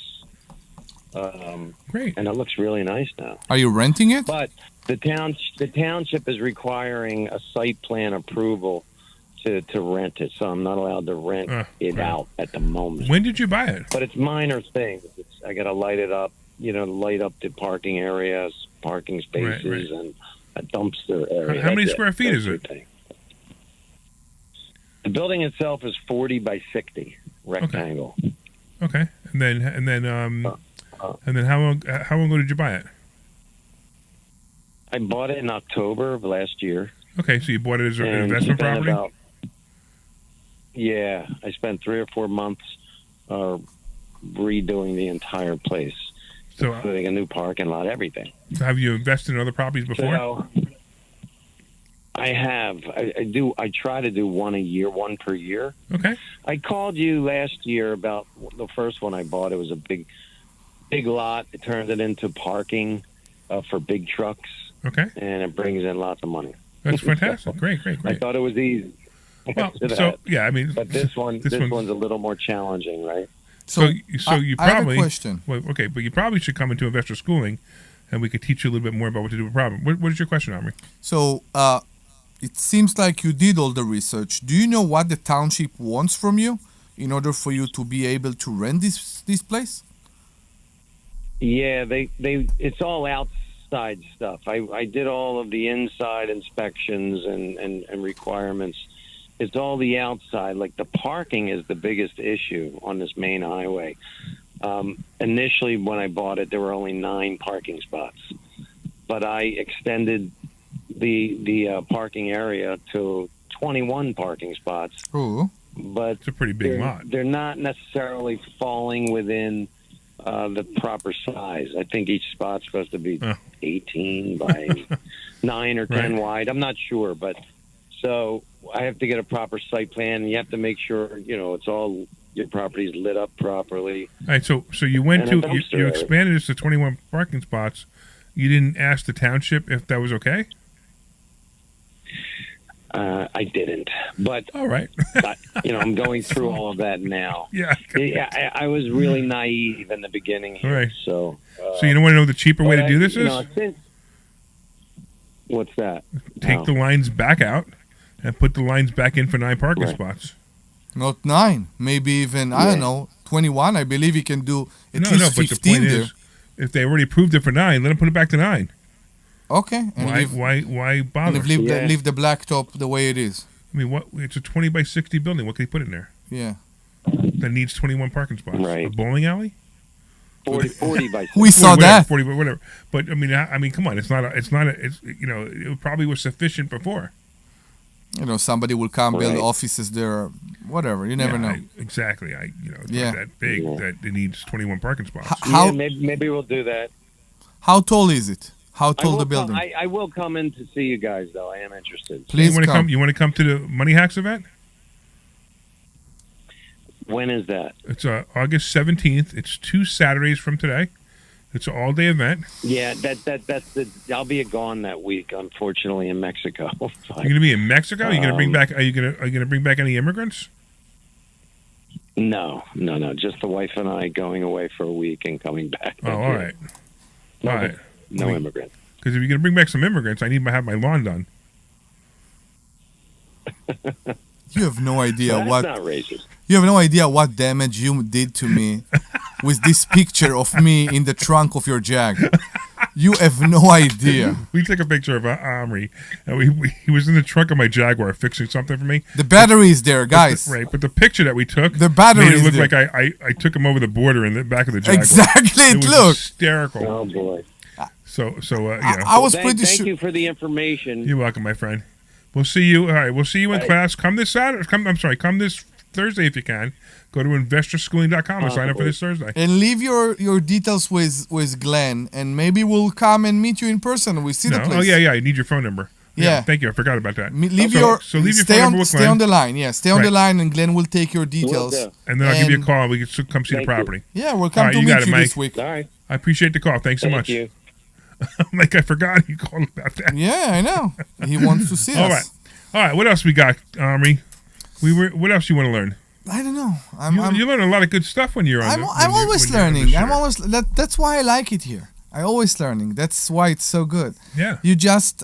Great. And it looks really nice now. Are you renting it? But the township is requiring a site plan approval to rent it, so I'm not allowed to rent it out at the moment. When did you buy it? But it's minor things. I got to light it up, light up the parking areas, parking spaces, and a dumpster area. How many square feet is it? The building itself is 40 by 60 rectangle. Okay. And then how long ago did you buy it? I bought it in October of last year. Okay, so you bought it as an investment property? Yeah, I spent 3 or 4 months redoing the entire place, including a new parking lot, everything. So have you invested in other properties before? So, I have. I do. I try to do one per year. Okay. I called you last year about the first one I bought. It was a big lot. It turned it into parking for big trucks. Okay. And it brings in lots of money. That's fantastic. Great. I thought it was easy. Well, but this one's a little more challenging, right? So you probably I have a question. Well, okay, but you probably should come into investor schooling, and we could teach you a little bit more about what to do with a problem. What is your question, Omri? So it seems like you did all the research. Do you know what the township wants from you in order for you to be able to rent this place? Yeah, it's all outside stuff. I did all of the inside inspections and requirements. It's all the outside. Like the parking is the biggest issue on this main highway. Initially, when I bought it, there were only 9 parking spots, but I extended the parking area to 21 parking spots. Ooh. But it's a pretty big lot. They're not necessarily falling within the proper size. I think each spot's supposed to be 18 by 9 or 10 wide. I'm not sure, but so I have to get a proper site plan, and you have to make sure it's all your property's lit up properly. All right, so you went to you expanded this to 21 parking spots. You didn't ask the township if that was okay? I didn't, but all right. I'm going through all of that now. Yeah, I was really naive in the beginning here. All right. So you don't want to know the cheaper way to do this is? What's that? Take the lines back out and put the lines back in for 9 parking spots. Not 9. Maybe even, I don't know, 21. I believe he can do at least but 15 the point there. is, if they already approved it for 9, let him put it back to 9. Okay. And Why bother? And leave the blacktop the way it is. I mean, what? It's a 20 by 60 building. What can he put in there? Yeah. That needs 21 parking spots. Right. A bowling alley? 40 by 60. We saw that. 40, whatever. But I mean, come on. It's it probably was sufficient before. Somebody will come build offices there, whatever. You never know. Exactly. It's not that big that it needs 21 parking spots. Maybe we'll do that. How tall is it? How tall the building? I will come in to see you guys, though. I am interested. Please come. You want to come to the Money Hacks event? When is that? It's August 17th. It's 2 Saturdays from today. It's an all-day event. Yeah, I'll be gone that week, unfortunately, in Mexico. You're going to be in Mexico? Are you going to bring back? Are you going to bring back any immigrants? No. Just the wife and I going away for a week and coming back. Oh, all right. All right. No immigrants. Because if you're going to bring back some immigrants, I need to have my lawn done. You have no idea That's not racist. You have no idea what damage you did to me with this picture of me in the trunk of your Jag. You have no idea. We took a picture of Omri, and he was in the trunk of my Jaguar fixing something for me. The battery is there, guys. But the picture that we took, the battery made it look there. like I took him over the border in the back of the Jaguar. Exactly, it was look. hysterical. Oh boy. I was pretty sure. Thank you for the information. You're welcome, my friend. We'll see you. All right, we'll see you in class. Come this Saturday. Come this Thursday if you can. Go to investorschooling.com and sign up for this Thursday. And leave your details with Glenn, and maybe we'll come and meet you in person. We see the place. Oh yeah. I need your phone number. Yeah. Thank you. I forgot about that. Leave your phone stay number with Glenn. Stay on the line. Yeah, stay on the line, and Glenn will take your details. And then I'll give you a call. And we can come see the property. Yeah, we'll come to meet you this week. All right. I appreciate the call. Thanks so much. Thank you. Like I forgot you called about that. Yeah, I know. He wants to see us. All right. What else we got, Omri? What else you want to learn? I don't know. You learn a lot of good stuff when you're on. I'm always learning. That's why I like it here. I always learning. That's why it's so good. Yeah. You just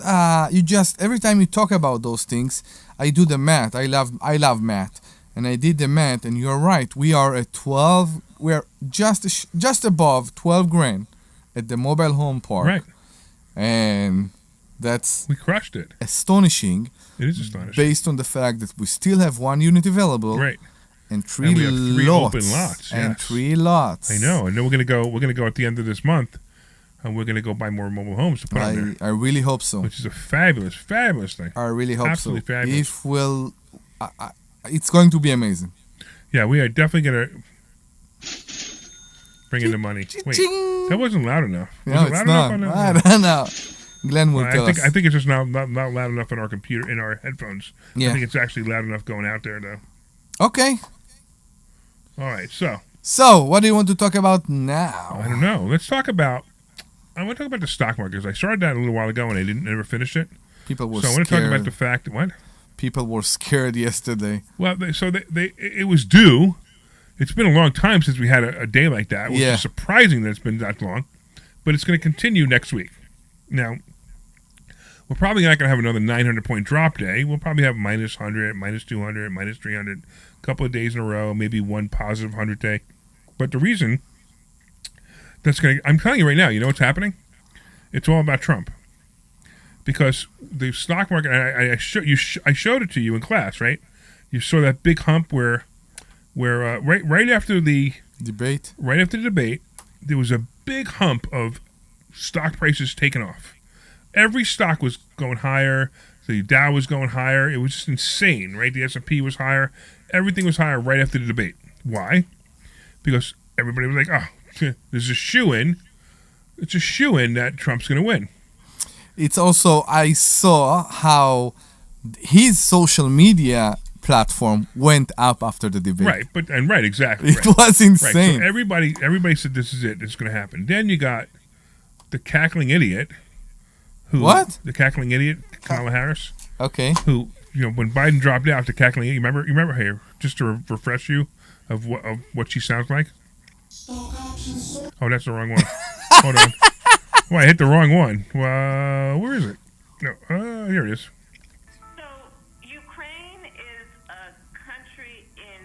every time you talk about those things, I do the math. I love math, and I did the math. And you're right. We are at 12. We're just above 12 grand at the mobile home park. Right. And we crushed it. Astonishing. It is astonishing. Based on the fact that we still have 1 unit available. Right. And three we have 3 lots. open lots. And yes. 3 lots. I know. And then we're gonna go at the end of this month, and we're gonna go buy more mobile homes to put on there. I really hope so. Which is a fabulous thing. I really hope Absolutely so. Fabulous. It's going to be amazing. Yeah, we are definitely gonna bring in the money. Wait, that wasn't loud enough. No, it's not. I don't know. Glenn will tell us. I think it's just not loud enough in our headphones. Yeah. I think it's actually loud enough going out there though. Okay. All right, so what do you want to talk about now? I don't know. I want to talk about the stock market because I started that a little while ago and I never finished it. People were scared. So I want to talk about the fact that what? People were scared yesterday. Well, it was due. It's been a long time since we had a day like that, which is surprising that it's been that long. But it's going to continue next week. Now, we're probably not going to have another 900-point drop day. We'll probably have minus 100, minus 200, minus 300, a couple of days in a row, maybe one positive 100 day. But the reason I'm telling you right now, you know what's happening? It's all about Trump. Because the stock market, I showed it to you in class, right? You saw that big hump where right after the debate, there was a big hump of stock prices taking off. Every stock was going higher. The Dow was going higher. It was just insane, right? The S&P was higher. Everything was higher right after the debate. Why? Because everybody was like, oh, there's a shoo-in. It's a shoo-in that Trump's going to win. It's also, I saw how his social media platform went up after the debate. Right, exactly. It was insane. Right. So everybody said this is it. It's going to happen. Then you got the cackling idiot. What? The cackling idiot, Kamala Harris. Okay. Who, when Biden dropped out, the cackling idiot. You remember here, just to refresh you of what she sounds like. Oh, that's the wrong one. Hold on. Well, I hit the wrong one. Where is it? No, here it is. So, Ukraine is a country in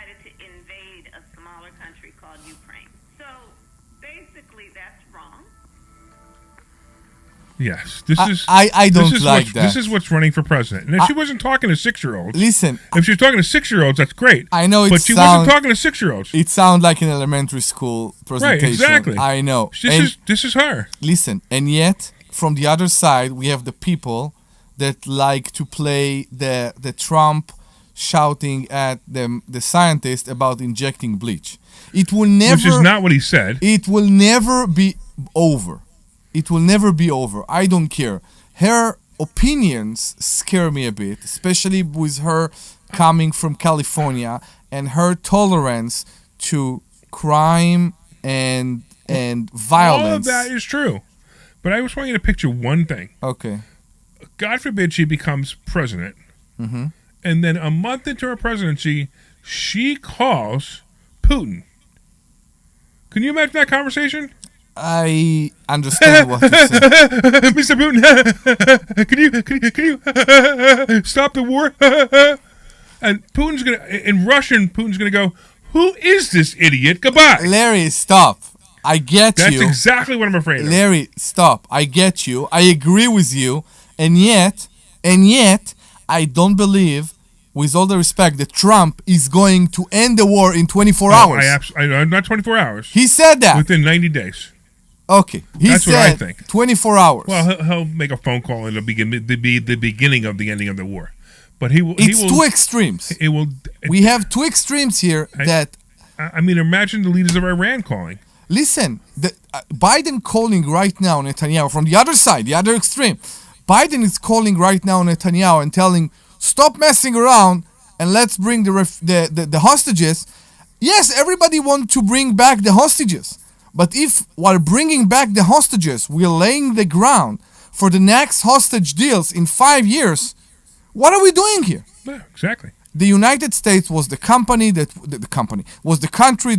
decided to invade a smaller country called Ukraine. So basically, that's wrong. Yes, this is. I don't like that. This is what's running for president. And if she wasn't talking to 6-year-olds. Listen, if she was talking to 6-year-olds, that's great. I know, but she wasn't talking to 6-year-olds. It sounds like an elementary school presentation. Right, exactly. I know. This is her. Listen, and yet from the other side, we have the people that like to play the Trump shouting at the scientist about injecting bleach. It will never. Which is not what he said. It will never be over. It will never be over. I don't care. Her opinions scare me a bit, especially with her coming from California and her tolerance to crime and violence. All of that is true. But I just want you to picture one thing. Okay. God forbid she becomes president. Mm-hmm. And then a month into her presidency, she calls Putin. Can you imagine that conversation? I understand what you're saying. Mr. Putin, can you stop the war? And Putin's gonna, in Russian, Putin's gonna go, "Who is this idiot? Goodbye." Larry, stop. I get That's you. That's exactly what I'm afraid of. Larry, stop. I get you. I agree with you. And yet, I don't believe, with all the respect, that Trump is going to end the war in 24 hours. Not 24 hours. He said that. Within 90 days. Okay. That's what I think. 24 hours. Well, he'll make a phone call and it'll be the beginning of the ending of the war. But he will. It's two extremes. It will. We have two extremes here I mean, imagine the leaders of Iran calling. Listen, Biden calling right now Netanyahu from the other side, the other extreme. Biden is calling right now Netanyahu and telling, stop messing around and let's bring the hostages. Yes, everybody wants to bring back the hostages. But if while bringing back the hostages, we're laying the ground for the next hostage deals in 5 years, what are we doing here? Yeah, exactly. The United States was the country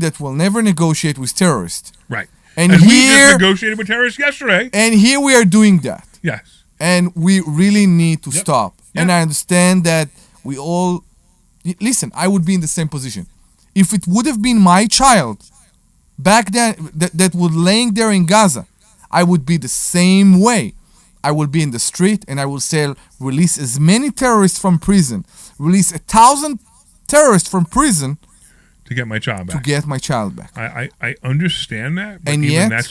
that will never negotiate with terrorists. Right. And we just negotiated with terrorists yesterday. And here we are doing that. Yes. And we really need to stop. Yep. And I understand that we all... Listen, I would be in the same position. If it would have been my child back then that was laying there in Gaza, I would be the same way. I will be in the street and I will say, release as many terrorists from prison. Release 1,000 terrorists from prison to get my child back. I understand that, but and even yet,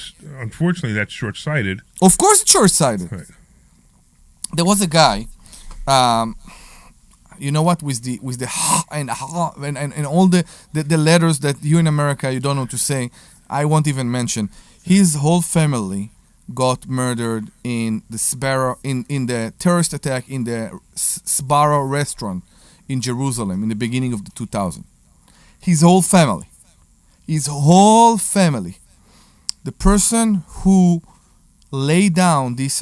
unfortunately, that's short-sighted. Of course, it's short-sighted. Right. There was a guy, you know what, with the and all the letters that you in America you don't know to say. I won't even mention. His whole family got murdered in the Sbarro in the terrorist attack in the Sbarro restaurant in Jerusalem in the beginning of the 2000s. His whole family. The person who laid down this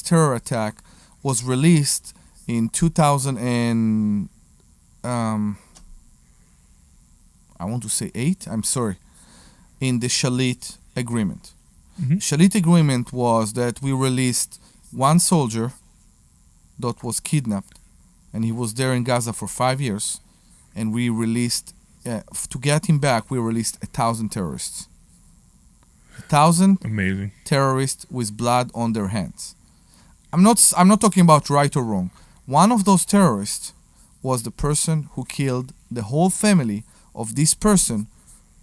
terror attack, was released in 2000 and I want to say 8. I'm sorry, in the Shalit agreement. Mm-hmm. Shalit agreement was that we released one soldier that was kidnapped, and he was there in Gaza for 5 years, and we released to get him back. We released 1,000 terrorists. 1,000 amazing terrorists with blood on their hands. I'm not talking about right or wrong. One of those terrorists was the person who killed the whole family of this person,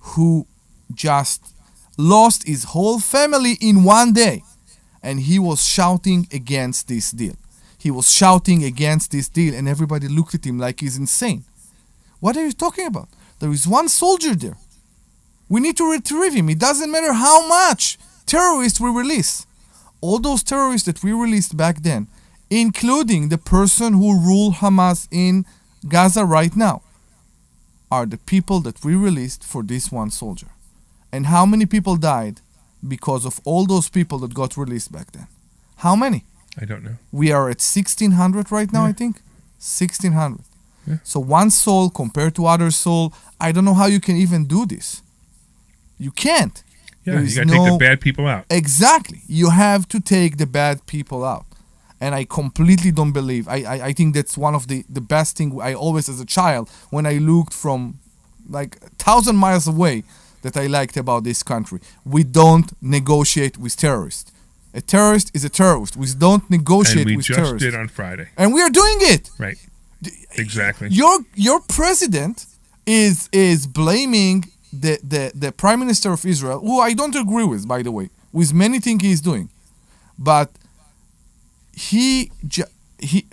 who just lost his whole family in one day, and he was shouting against this deal. And everybody looked at him like he's insane. What are you talking about? There is one soldier there. We need to retrieve him. It doesn't matter how much terrorists we release. All those terrorists that we released back then, including the person who ruled Hamas in Gaza right now, are the people that we released for this one soldier. And how many people died because of all those people that got released back then? How many? I don't know. We are at 1,600 right now, I think. 1,600. Yeah. So one soul compared to other soul, I don't know how you can even do this. You can't. Yeah, you got to take the bad people out. Exactly. You have to take the bad people out. and I completely don't believe. I think that's one of the best thing I always, as a child, when I looked from like 1,000 miles away, that I liked about this country. We don't negotiate with terrorists. A terrorist is a terrorist. We don't negotiate with terrorists. And we just did on Friday. And we are doing it. Right. Exactly. Your president is blaming the Prime Minister of Israel, who I don't agree with, by the way, with many things he's doing. But he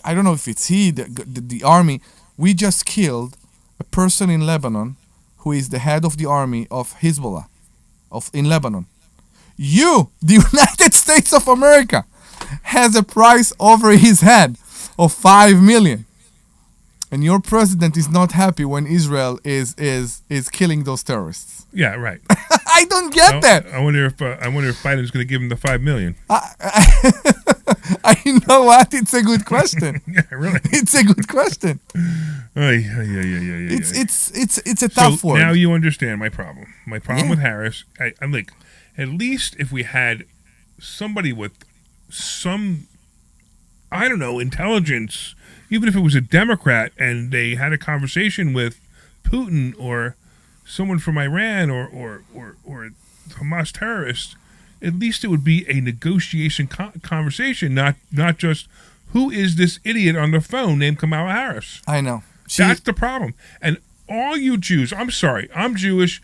I don't know if it's the army. We just killed a person in Lebanon who is the head of the army of Hezbollah in Lebanon. You, the United States of America, has a price over his head of $5 million. And your president is not happy when Israel is killing those terrorists. Yeah, right. I don't get that. I wonder if Biden's going to give him the $5 million. I know what. It's a good question. Yeah, really. It's a good question. Yeah. It's a tough so word. Now you understand my problem. My problem with Harris. I'm like, at least if we had somebody with some, I don't know, intelligence, even if it was a Democrat and they had a conversation with Putin or someone from Iran or Hamas terrorists, at least it would be a negotiation conversation, not just who is this idiot on the phone named Kamala Harris. I know. That's the problem. And all you Jews, I'm sorry, I'm Jewish.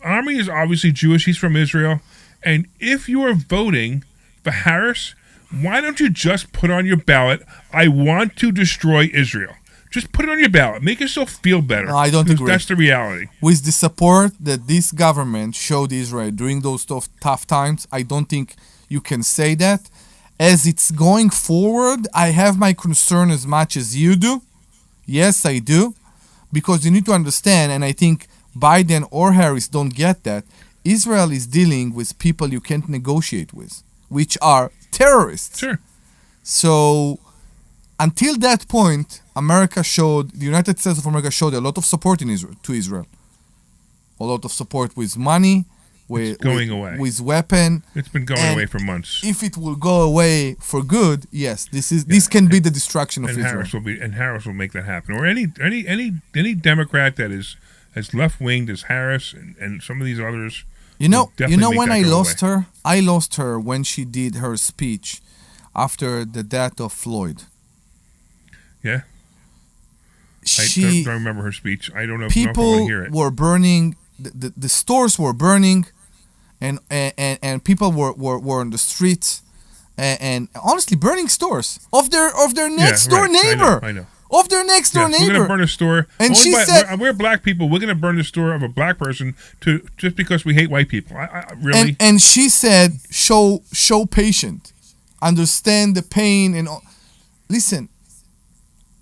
Omri is obviously Jewish. He's from Israel. And if you are voting for Harris, why don't you just put on your ballot, I want to destroy Israel? Just put it on your ballot. Make yourself feel better. No, I don't agree. That's the reality. With the support that this government showed Israel during those tough times, I don't think you can say that. As it's going forward, I have my concern as much as you do. Yes, I do. Because you need to understand, and I think Biden or Harris don't get that, Israel is dealing with people you can't negotiate with, which are terrorists. Sure. So until that point, the United States of America showed a lot of support to Israel. A lot of support with money, with weapon. It's been going away for months. If it will go away for good, yes, this can be the destruction of Israel. Harris will make that happen. Or any Democrat that is as left-winged as Harris and some of these others. You know when I lost her? I lost her when she did her speech after the death of Floyd. Yeah. I don't remember her speech. I don't know if I want to hear it. People were burning, the stores were burning, and people were on the streets, and honestly burning stores of their next door neighbor. I know. Of their next door neighbor. We're going to burn a store. And she said, we're black people. We're going to burn the store of a black person just because we hate white people. Really? And she said, show patience, understand the pain and all. Listen,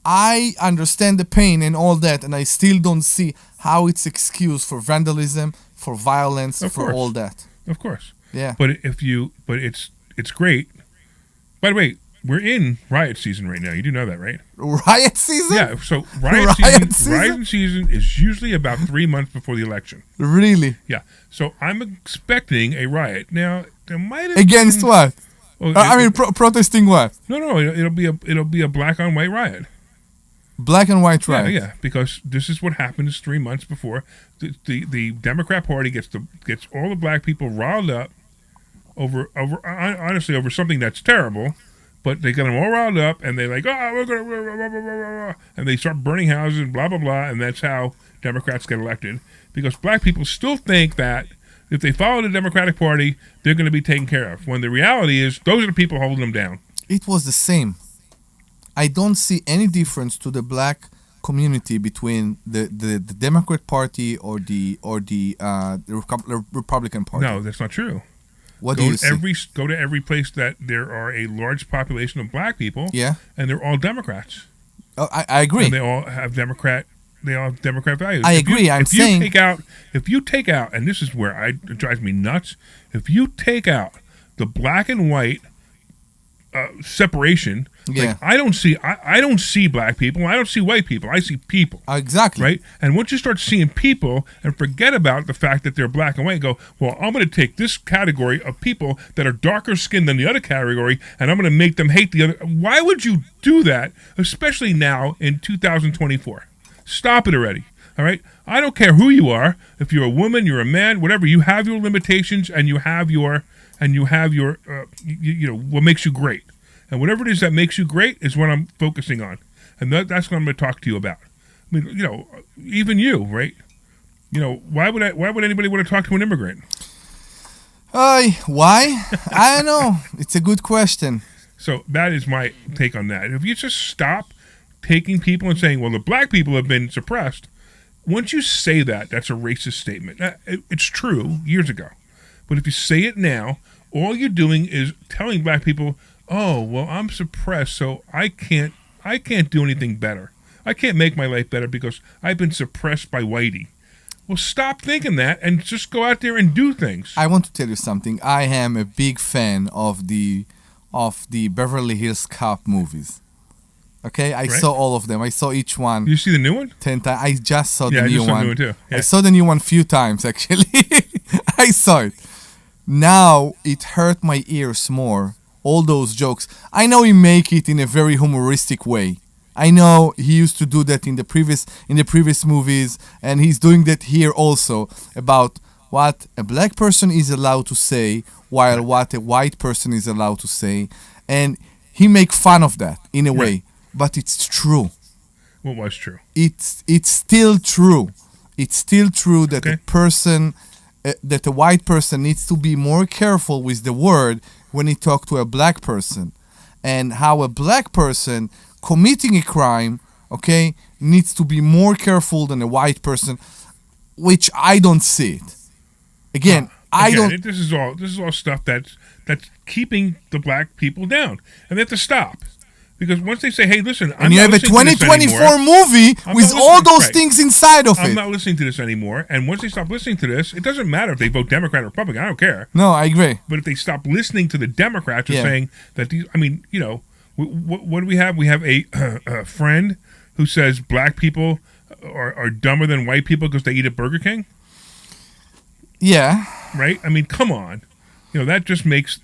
I understand the pain and all that, and I still don't see how it's excuse for vandalism, for violence, for all that. Of course. Yeah. But it's great. By the way, we're in riot season right now. You do know that, right? Riot season? Yeah. So riot season is usually about 3 months before the election. Really? Yeah. So I'm expecting a riot. Now there might have against what? Protesting what? No. It'll be a black on white riot. Black and white riot. Yeah, because this is what happens 3 months before the Democrat Party gets all the black people riled up over something that's terrible. But they get them all riled up, and they're like, we're going to, blah, blah, blah, blah, and they start burning houses, blah, blah, blah, and that's how Democrats get elected. Because black people still think that if they follow the Democratic Party, they're going to be taken care of. When the reality is, those are the people holding them down. It was the same. I don't see any difference to the black community between the Democrat Party or the Republican Party. No, that's not true. What do you see? Go to every place that there are a large population of black people. Yeah, and they're all Democrats. Oh, I agree. And they all have Democrat values. I agree. If you take out, and this is where it drives me nuts. If you take out the black and white separation. Yeah. Like, I don't see black people. I don't see white people. I see people. Exactly. Right? And once you start seeing people and forget about the fact that they're black and white, and go, well, I'm going to take this category of people that are darker skinned than the other category, and I'm going to make them hate the other. Why would you do that, especially now in 2024? Stop it already. All right? I don't care who you are. If you're a woman, you're a man, whatever, you have your limitations and you have your what makes you great. And whatever it is that makes you great is what I'm focusing on. And that's what I'm going to talk to you about. I mean, even you, right? Why would anybody want to talk to an immigrant? Why? I don't know. It's a good question. So that is my take on that. If you just stop taking people and saying, well, the black people have been suppressed, once you say that, that's a racist statement. It's true years ago. But if you say it now, all you're doing is telling black people, oh, well, I'm suppressed, so I can't do anything better. I can't make my life better because I've been suppressed by whitey. Well, stop thinking that and just go out there and do things. I want to tell you something. I am a big fan of the Beverly Hills Cop movies. Okay, I saw all of them. I saw each one. You see the new one? 10 times. I just saw the I new just saw one. the new one too. Yeah. I saw the new one a few times, actually. I saw it. Now, it hurt my ears more. All those jokes. I know he make it in a very humoristic way. I know he used to do that in the previous movies, and he's doing that here also, about what a black person is allowed to say, while what a white person is allowed to say. And he make fun of that in a way. But it's true. What was true? It's still true. It's still true that a person, that a white person needs to be more careful with the word when he talk to a black person, and how a black person committing a crime, needs to be more careful than a white person, which I don't see it. Again, I don't. This is all stuff that's keeping the black people down, and they have to stop. Because once they say, hey, listen, and you have a 2024 movie with all those things inside of it. I'm not listening to this anymore. And once they stop listening to this, it doesn't matter if they vote Democrat or Republican. I don't care. No, I agree. But if they stop listening to the Democrats and saying that these, what do we have? We have a friend who says black people are dumber than white people because they eat at Burger King. Yeah. Right? I mean, come on. That just makes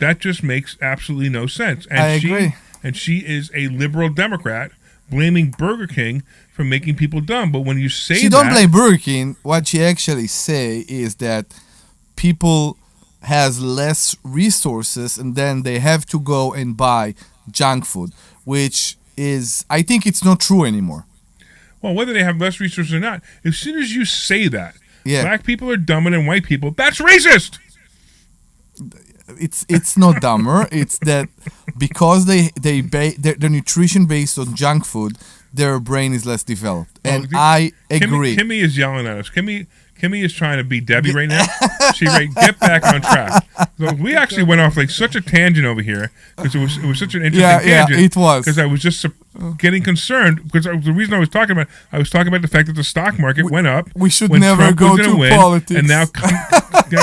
absolutely no sense. And I agree. And she is a liberal Democrat blaming Burger King for making people dumb. But when you say she don't blame Burger King. What she actually say is that people has less resources and then they have to go and buy junk food, which is, I think it's not true anymore. Well, whether they have less resources or not, as soon as you say that, black people are dumber than white people, that's racist. It's not dumber. It's that because their nutrition based on junk food, their brain is less developed. And I agree. Kimmy is yelling at us. Kimmy is trying to beat Debbie right now. She's right. Get back on track. So we actually went off like such a tangent over here because it was such an interesting tangent. Yeah, it was. Because I was just getting concerned because the reason I was talking about the fact that the stock market went up. We should never go to politics. And now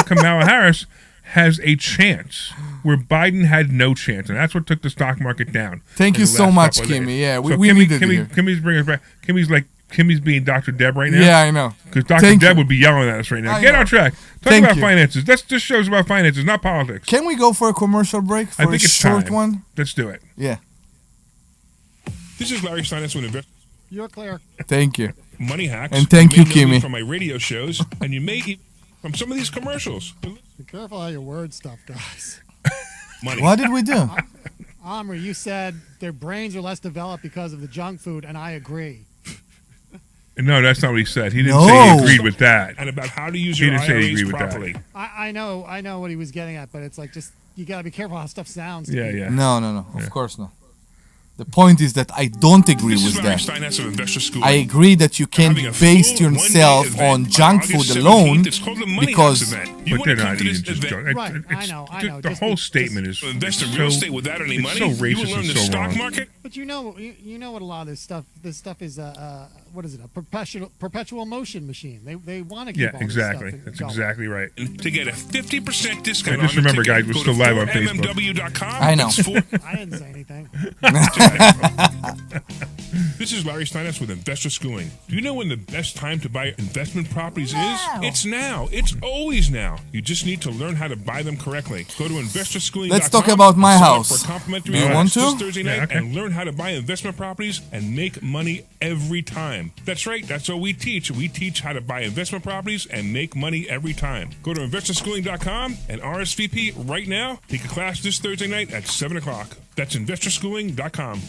Kamala Harris has a chance where Biden had no chance, and that's what took the stock market down. Thank you so much, Kimmy. Yeah, we needed it. Kimmy's bringing us back. Kimmy's being Dr. Deb right now. Yeah, I know. Because Dr. Deb would be yelling at us right now. Get on track. Talk about finances. This show's about finances, not politics. Can we go for a commercial break? I think it's short time. One? Let's do it. Yeah. This is Larry Steinhouse with Invest. You're clear. Thank you. Money hacks. And thank you, Kimmy. From my radio shows, and you may eat from some of these commercials. Be careful how you word stuff, guys. Money. What did we do? Omri, you said their brains are less developed because of the junk food, and I agree. No, that's not what he said. He didn't say he agreed with that. And about how to use your IRAs properly. I know what he was getting at, but it's like just you got to be careful how stuff sounds. Yeah. No. Of course not. The point is that I don't agree with that. I agree that you can't base yourself on junk food alone because... But they're not eating just junk. Right, I know. The whole statement is so racist and so wrong. But you know what a lot of this stuff is what is it? A perpetual motion machine. They want to keep all exactly. this stuff That's going. exactly right. To get a 50% discount just on remember, the ticket, guys, we're go still to live on Facebook. mmw.com. I know. I didn't say anything. This is Larry Steinhouse with Investor Schooling. Do you know when the best time to buy investment properties is? It's now. It's always now. You just need to learn how to buy them correctly. Go to investorschooling.com. Let's talk about my sign up house. For a complimentary Do you class want to? this Thursday night, Yeah, okay. and learn how to buy investment properties and make money every time. That's right. That's what we teach. We teach how to buy investment properties and make money every time. Go to investorschooling.com and RSVP right now. Take a class this Thursday night at 7 o'clock. That's investorschooling.com.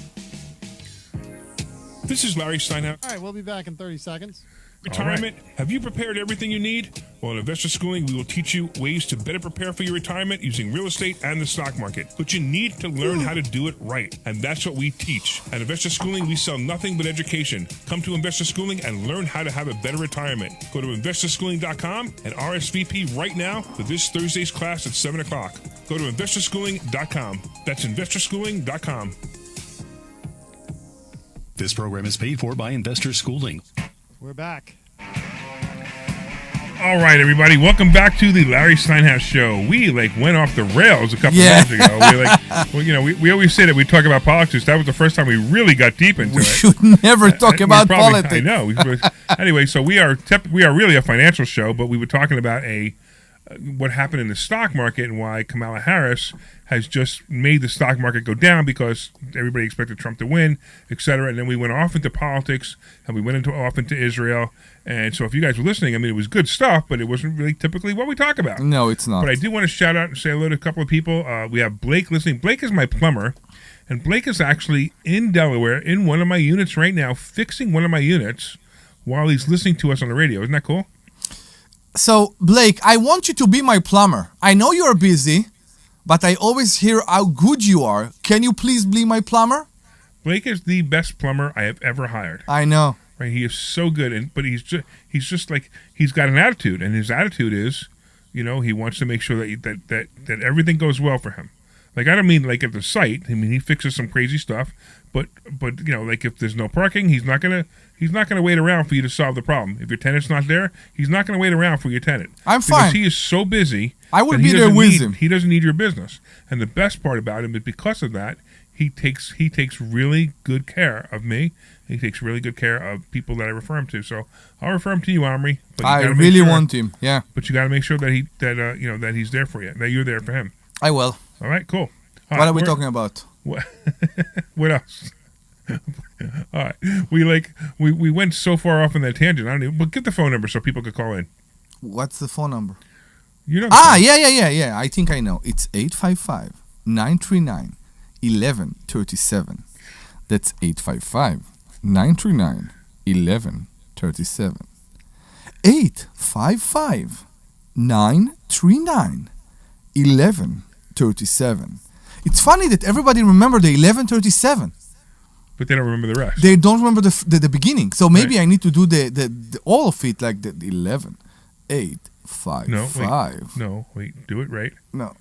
This is Larry Steinhouse. All right, we'll be back in 30 seconds. Retirement. Have you prepared everything you need? Well, at Investor Schooling, we will teach you ways to better prepare for your retirement using real estate and the stock market. But you need to learn how to do it right. And that's what we teach. At Investor Schooling, we sell nothing but education. Come to Investor Schooling and learn how to have a better retirement. Go to investorschooling.com and RSVP right now for this Thursday's class at 7 o'clock. Go to investorschooling.com. That's investorschooling.com. This program is paid for by Investor Schooling. We're back. All right, everybody, welcome back to the Larry Steinhouse Show. We went off the rails a couple minutes ago. We always say that we talk about politics. That was the first time we really got deep into We it. should never talk about politics. I know. Anyway, so we are really a financial show, but we were talking about what happened in the stock market and why Kamala Harris has just made the stock market go down because everybody expected Trump to win, et cetera. And then we went off into politics and we went off into Israel. And so if you guys were listening, I mean, it was good stuff, but it wasn't really typically what we talk about. No, it's not. But I do want to shout out and say hello to a couple of people. We have Blake listening. Blake is my plumber, and Blake is actually in Delaware in one of my units right now, fixing one of my units while he's listening to us on the radio. Isn't that cool? So, Blake, I want you to be my plumber. I know you're busy, but I always hear how good you are. Can you please be my plumber? Blake is the best plumber I have ever hired. I know. Right? He is so good, but he's just like, he's got an attitude, and his attitude is, he wants to make sure that everything goes well for him. Like, I don't mean like at the site. I mean, he fixes some crazy stuff, but like if there's no parking, he's not gonna wait around for you to solve the problem. If your tenant's not there, he's not gonna wait around for your tenant. I'm fine. Because he is so busy. I would that be there with him. He doesn't need your business. And the best part about him is because of that, he takes really good care of me. He takes really good care of people that I refer him to. So I'll refer him to you, Omri. But I really want him. Yeah. But you got to make sure that that he's there for you. That you're there for him. I will. All right. Cool. What are we talking about? What else? All right. We went so far off on that tangent. I don't even. But get the phone number so people could call in. What's the phone number? You know. Yeah. I think I know. It's 855-939-1137. That's 855-939-1137. 855-939-1137. It's funny that everybody remember the 1137. But they don't remember the rest. They don't remember the beginning. So maybe I need to do the all of it like the 11, 8, 5, no, 5. Wait. Do it right. No.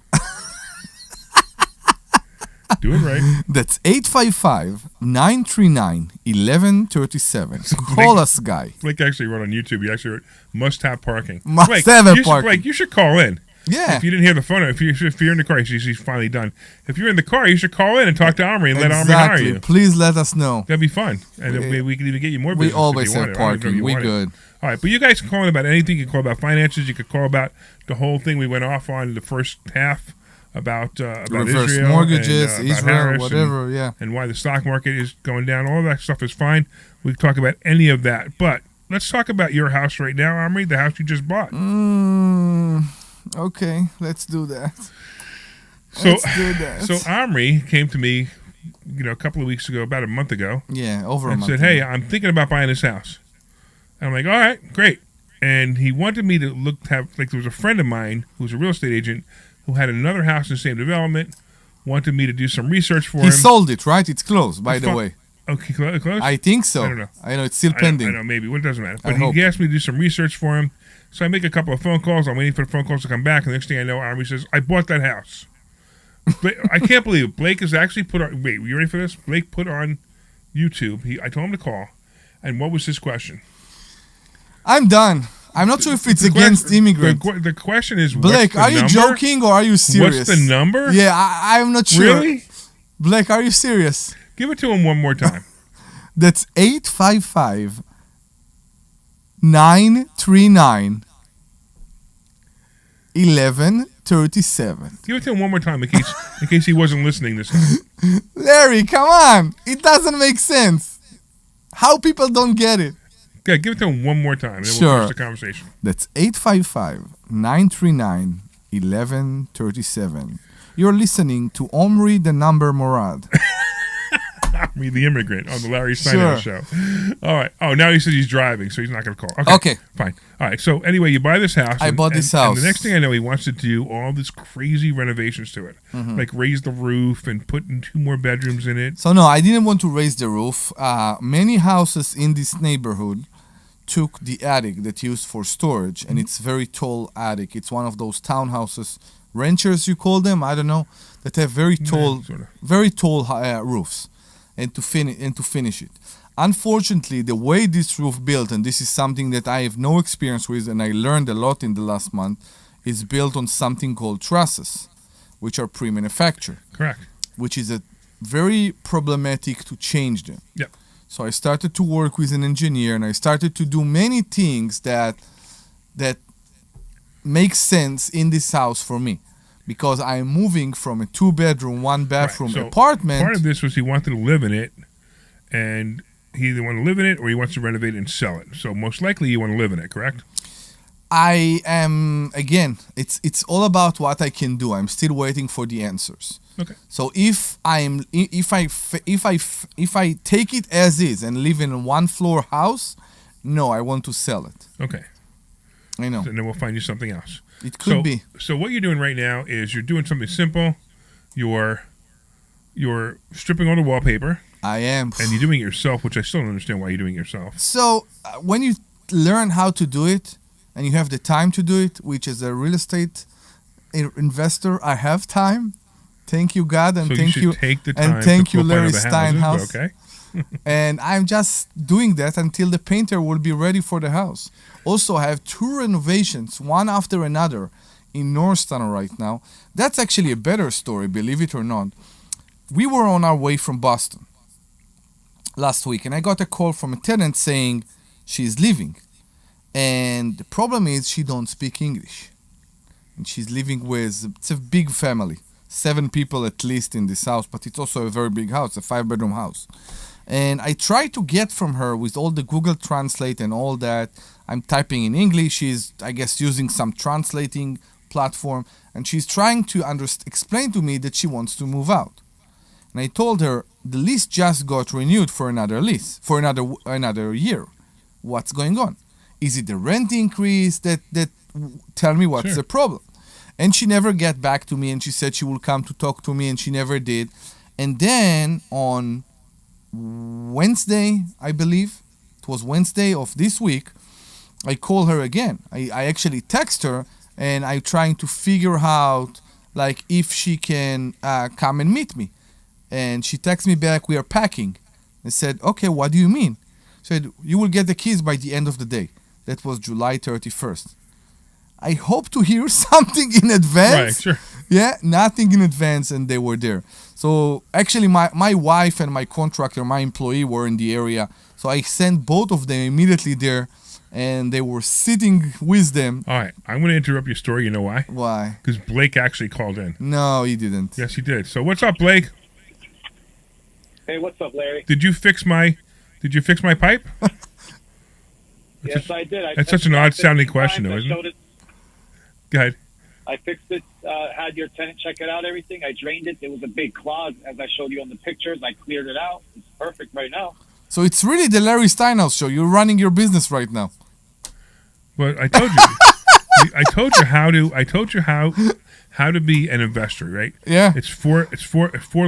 Do it right. That's 855-939-1137. Call us, guy. Blake actually wrote on YouTube. He actually wrote, must have parking. Must have parking. Blake, you should call in. Yeah. If you didn't hear the phone, if you're in the car, he's finally done. If you're in the car, you should call in and talk to Omri and let Omri hire you. Please let us know. That'd be fun. And we can even get you more business. We always have parking. We good. All right, but you guys can call in about anything. You can call about finances. You could call about the whole thing we went off on the first half about reverse Israel mortgages, and, Israel, Harris whatever, and why the stock market is going down. All that stuff is fine. We can talk about any of that. But let's talk about your house right now, Omri, the house you just bought. Okay, let's do that. So Omri came to me, a couple of weeks ago, about a month ago. Yeah, over a month. And said, "Hey, I'm thinking about buying this house." And I'm like, "All right, great." And he wanted me to there was a friend of mine who's a real estate agent who had another house in the same development, wanted me to do some research for him. He sold it, right? It's closed, by the way. Okay, close? I think so. I don't know. I know it's still pending. I know, maybe. It doesn't matter. But he asked me to do some research for him. So I make a couple of phone calls. I'm waiting for the phone calls to come back. And the next thing I know, Omri says, I bought that house. I can't believe it. Blake has actually put on... Wait, you ready for this? Blake put on YouTube. I told him to call. And what was his question? I'm done. I'm not sure if it's against immigrants. The question is, Blake, are you joking or are you serious? What's the number? Yeah, I'm not sure. Really? Blake, are you serious? Give it to him one more time. That's 855 939 1137. Give it to him one more time in case he wasn't listening this time. Larry, come on. It doesn't make sense. How people don't get it. Yeah, give it to him one more time, and then Sure. we'll finish the conversation. That's 855-939 1137. You're listening to Omri the Number Morad. Omri the immigrant on the Larry Steinhouse show. All right. Oh, now he says he's driving, so he's not going to call. Okay. Fine. All right. So anyway, you buy this house. I bought this house. And the next thing I know, he wants to do all this crazy renovations to it, like raise the roof and put in 2 more bedrooms in it. So no, I didn't want to raise the roof. Many houses in this neighborhood took the attic that used for storage, and it's very tall attic. It's one of those townhouses, ranchers you call them, I don't know, that have very tall, roofs, and to finish it. Unfortunately, the way this roof built, and this is something that I have no experience with, and I learned a lot in the last month, is built on something called trusses, which are pre-manufactured. Correct. Which is a very problematic to change them. Yep. So I started to work with an engineer, and I started to do many things that make sense in this house for me, because I'm moving from a 2-bedroom, 1-bathroom apartment. Part of this was he wanted to live in it, and he either want to live in it or he wants to renovate it and sell it. So most likely you want to live in it, correct? I am, again, it's all about what I can do. I'm still waiting for the answers. Okay. So if I take it as is and live in a 1-floor house, no, I want to sell it. Okay. I know. And then we'll find you something else. It could be. So what you're doing right now is you're doing something simple. You're stripping all the wallpaper. I am. And you're doing it yourself, which I still don't understand why you're doing it yourself. So when you learn how to do it and you have the time to do it, which is a real estate investor, I have time. Thank you, God, and so thank you. Should take the time and thank to you, Larry houses, Steinhouse. Okay. And I'm just doing that until the painter will be ready for the house. Also, I have 2 renovations, one after another, in Norristown right now. That's actually a better story, believe it or not. We were on our way from Boston last week, and I got a call from a tenant saying she's leaving. And the problem is she don't speak English. And she's living with, it's a big family, 7 people at least in this house, but it's also a very big house, a 5-bedroom house. And I tried to get from her with all the Google Translate and all that. I'm typing in English. She's, I guess, using some translating platform. And she's trying to explain to me that she wants to move out. And I told her, the lease just got renewed for another lease, for another year. What's going on? Is it the rent increase that tell me what's the problem? And she never got back to me, and she said she will come to talk to me, and she never did. And then on Wednesday, I believe, it was Wednesday of this week, I call her again. I actually text her, and I'm trying to figure out like if she can come and meet me. And she texts me back, we are packing. I said, okay, what do you mean? She said, you will get the keys by the end of the day. That was July 31st. I hope to hear something in advance. Right, sure. Yeah, nothing in advance, and they were there. So actually, my wife and my contractor, my employee, were in the area. So I sent both of them immediately there, and they were sitting with them. All right, I'm going to interrupt your story. You know why? Why? Because Blake actually called in. No, he didn't. Yes, he did. So what's up, Blake? Hey, what's up, Larry? Did you fix my pipe? Yes, I did. That's such an odd-sounding question, though, isn't it? Go ahead. I fixed it, had your tenant check it out, everything. I drained it. There was a big clog, as I showed you on the pictures. I cleared it out. It's perfect right now. So it's really the Larry Steinhouse show. You're running your business right now. Well, I told you. I told you how to be an investor, right? Yeah. It's four